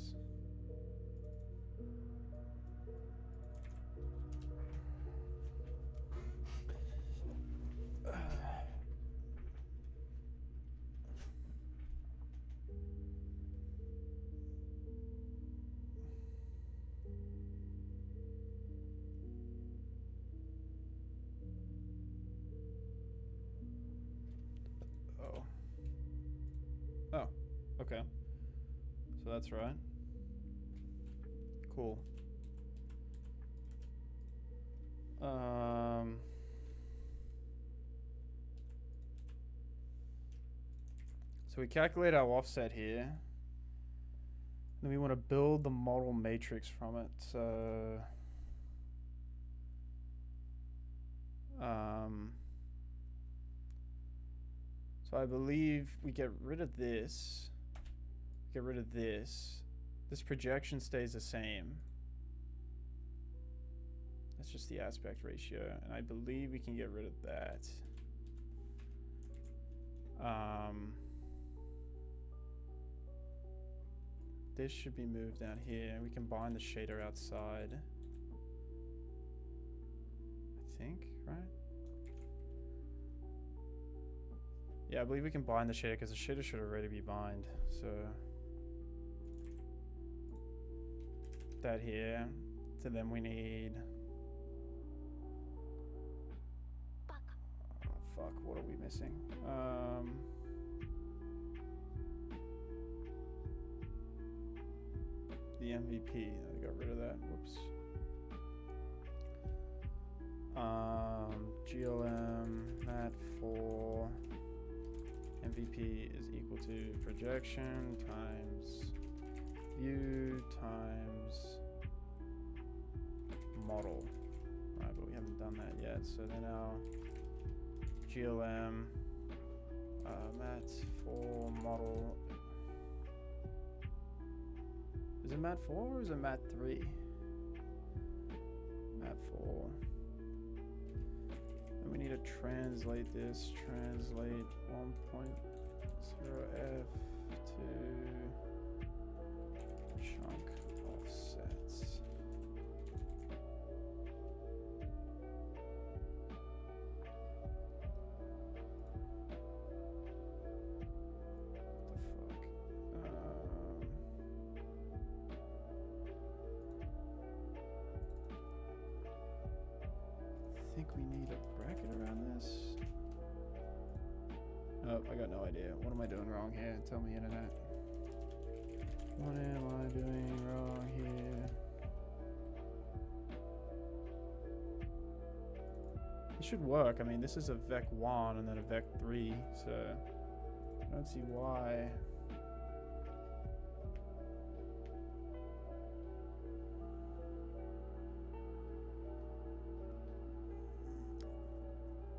Oh, okay. So that's right. Cool. So we calculate our offset here. Then we want to build the model matrix from it. So I believe we get rid of this. Get rid of this. This projection stays the same. That's just the aspect ratio. And I believe we can get rid of that. This should be moved down here. We can bind the shader outside. I think, right? Yeah, I believe we can bind the shader because the shader should already be bind. So that here. So then we need. Oh, fuck, what are we missing? The MVP. I got rid of that. Whoops. GLM mat4 MVP is equal to projection times view times model. Right, but we haven't done that yet. So then our GLM mat4 model. Is it mat4 or is it mat3? Mat4. And we need to translate this. Translate 1.0f to chunk offsets. I think we need a bracket around this. Oh, I got no idea. What am I doing wrong here? Tell me, internet. What am I doing wrong here? It should work. I mean, this is a vec1 and then a vec3, so I don't see why.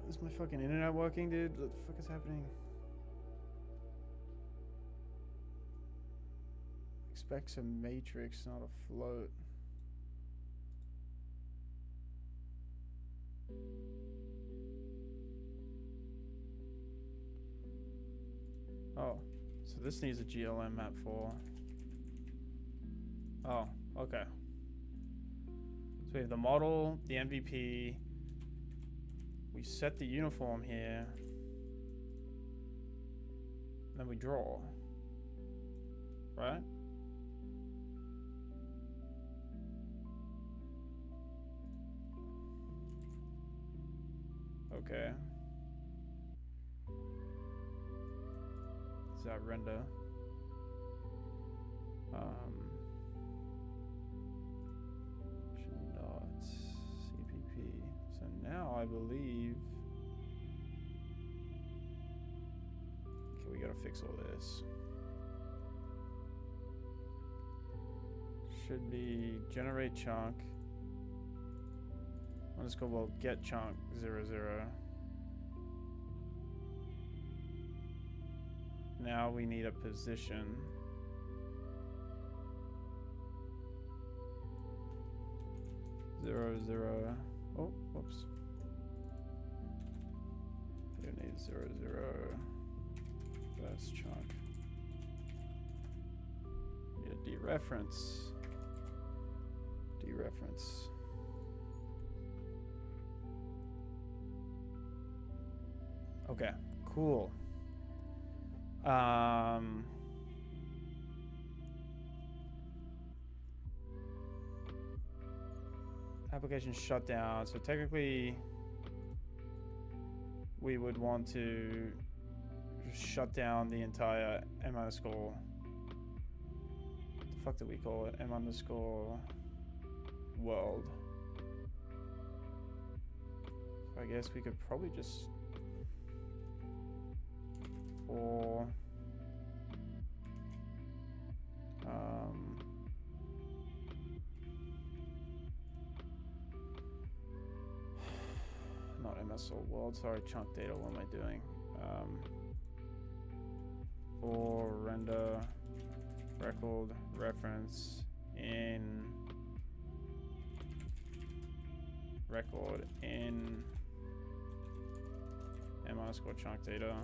Is my fucking internet working, dude? What the fuck is happening? Expects a matrix, not a float. Oh, so this needs a GLM mat4. Oh, okay. So we have the model, the MVP. We set the uniform here. then we draw. Right? Okay. Is that render? Dot CPP. So now I believe. Okay, we gotta fix all this. Should be generate chunk. Let's go, well, get chunk 0, 0. Now we need a position. 0, 0. Oh, whoops. You need 0, 0. That's chunk. Need a dereference. Dereference. Okay, cool. Application shut down. So technically, we would want to shut down the entire m underscore. What the fuck do we call it? M underscore world. So I guess we could probably just for not MSL world, sorry, chunk data, what am I doing? For render record reference in record in m underscore chunk data,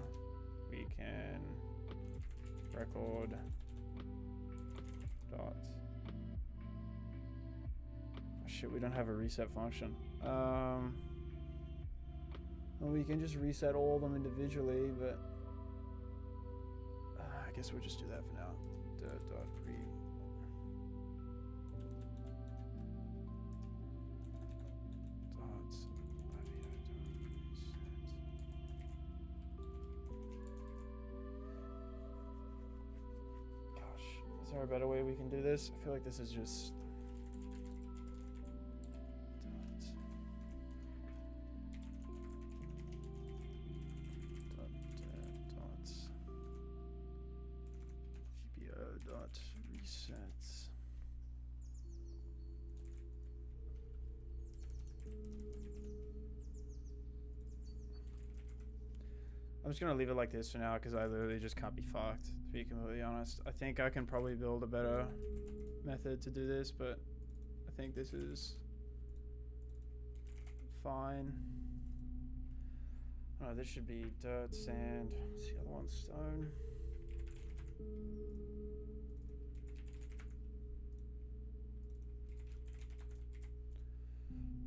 we can record dot. Oh shit, we don't have a reset function. Well, we can just reset all of them individually, but I guess we'll just do that for now. Dot read. Is there a better way we can do this? I feel like this is just dot resets. I'm just gonna leave it like this for now because I literally just can't be fucked, to be completely honest. I think I can probably build a better method to do this, but I think this is fine. Oh, this should be dirt, sand. What's the other one? Stone.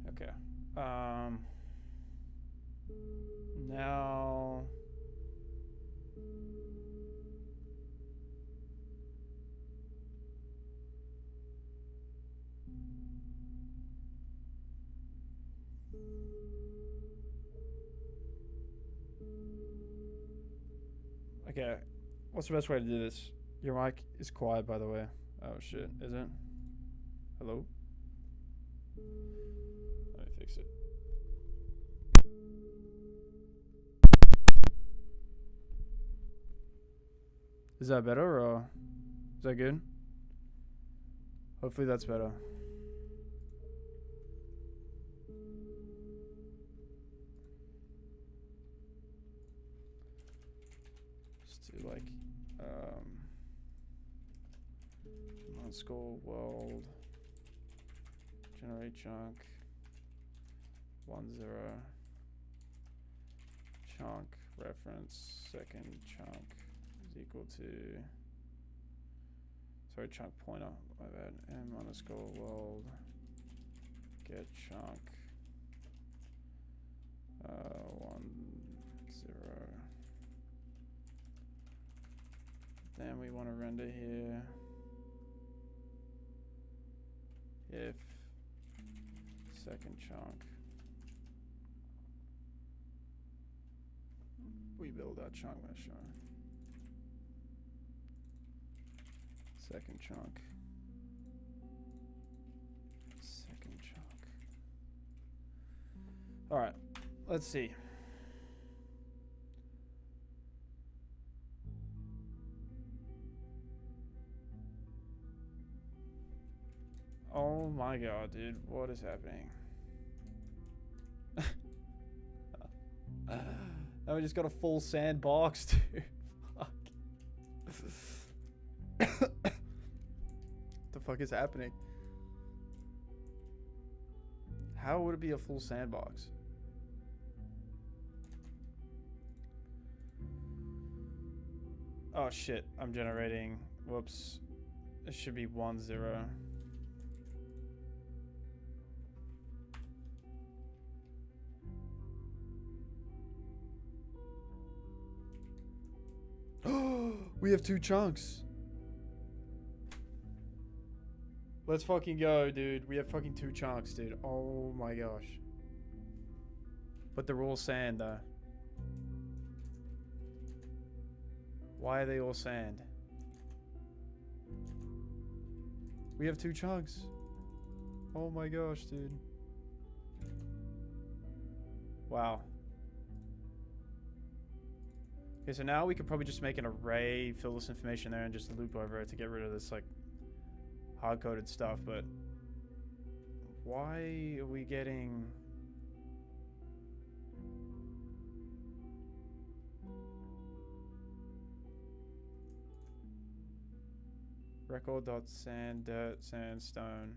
Okay. Now. Okay, what's the best way to do this? Your mic is quiet, by the way. Oh shit, is it? Hello? Let me fix it. Is that better, or is that good? Hopefully that's better. Do like underscore world generate chunk 1 0 chunk reference second chunk is equal to, sorry, chunk pointer, my bad, m underscore world get chunk 1 0 Second chunk. We build our chunk measure. Second chunk. Second chunk. All right, let's see. Oh my god, dude, what is happening? Now we just got a full sandbox, dude. Fuck. What the fuck is happening? How would it be a full sandbox? Oh shit, I'm generating. Whoops. It should be 1 0. We have 2 chunks. Let's fucking go, dude. We have fucking 2 chunks, dude. Oh my gosh. But they're all sand, though. Why are they all sand? We have 2 chunks. Oh my gosh, dude. Wow. Okay, so now we could probably just make an array, fill this information there, and just loop over it to get rid of this, like, hard-coded stuff, but why are we getting... Record.sand, dirt, sandstone.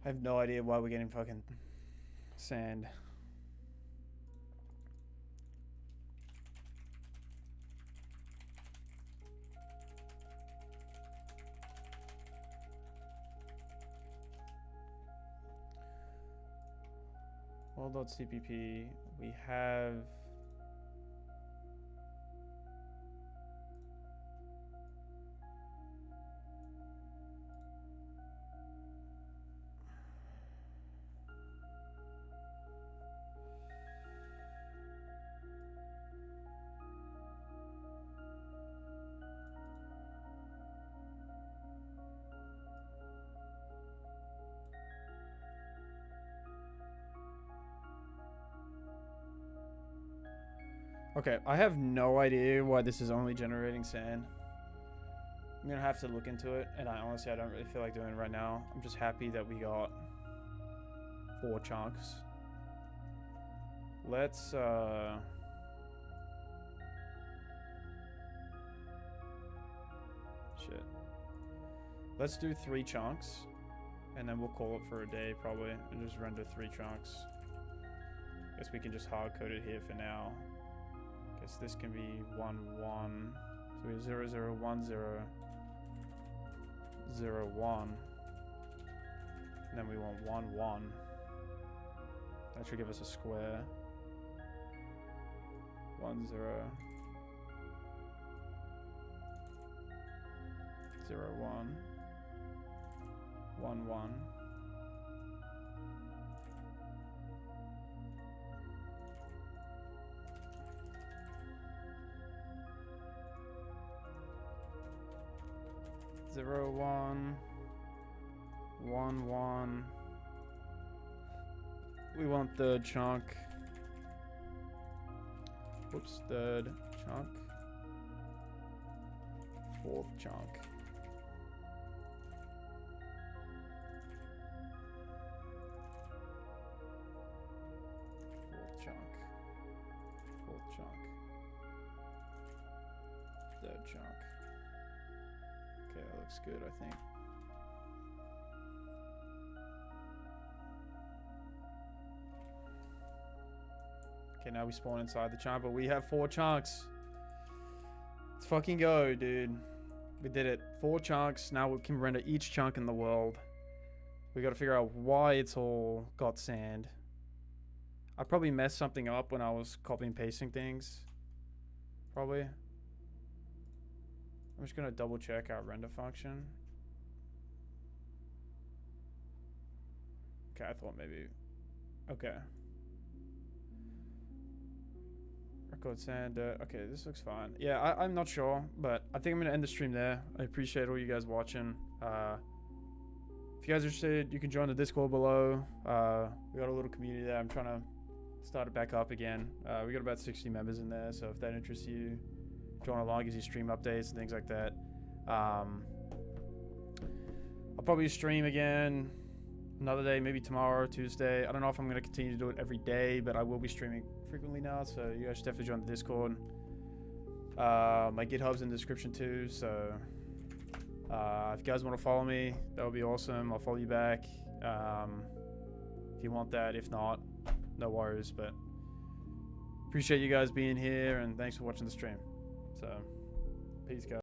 I have no idea why we're getting fucking sand. World.cpp, we have... Okay, I have no idea why this is only generating sand. I'm gonna have to look into it, and I honestly don't really feel like doing it right now. I'm just happy that we got 4 chunks. Let's shit. Let's do 3 chunks, and then we'll call it for a day probably, and just render 3 chunks. Guess we can just hard code it here for now. Guess this can be 1 1. So we have 0 0 1 0 0 1. And then we want 1 1. That should give us a square. 1 0 0 1 1 1. Zero, 1, 1, 1. We want third chunk. Whoops, third chunk. Fourth chunk. Fourth chunk. Fourth chunk. Third chunk. Okay, that looks good, I think. Okay, now we spawn inside the chunk, but we have 4 chunks. Let's fucking go, dude. We did it. 4 chunks. Now we can render each chunk in the world. We gotta figure out why it's all got sand. I probably messed something up when I was copying and pasting things. probably. I'm just gonna double check our render function. Okay, I thought maybe. Okay. Record sand. Okay, this looks fine. Yeah, I'm not sure, but I think I'm gonna end the stream there. I appreciate all you guys watching. If you guys are interested, you can join the Discord below. We got a little community there. I'm trying to start it back up again. We got about 60 members in there, so if that interests you, join along, gives you stream updates and things like that. I'll probably stream again another day, maybe tomorrow or Tuesday. I don't know if I'm going to continue to do it every day, but I will be streaming frequently now, so you guys should definitely join the Discord. My GitHub's in the description too, so if you guys want to follow me, that would be awesome. I'll follow you back if you want that. If not, no worries, but appreciate you guys being here, and thanks for watching the stream. So, peace, guys.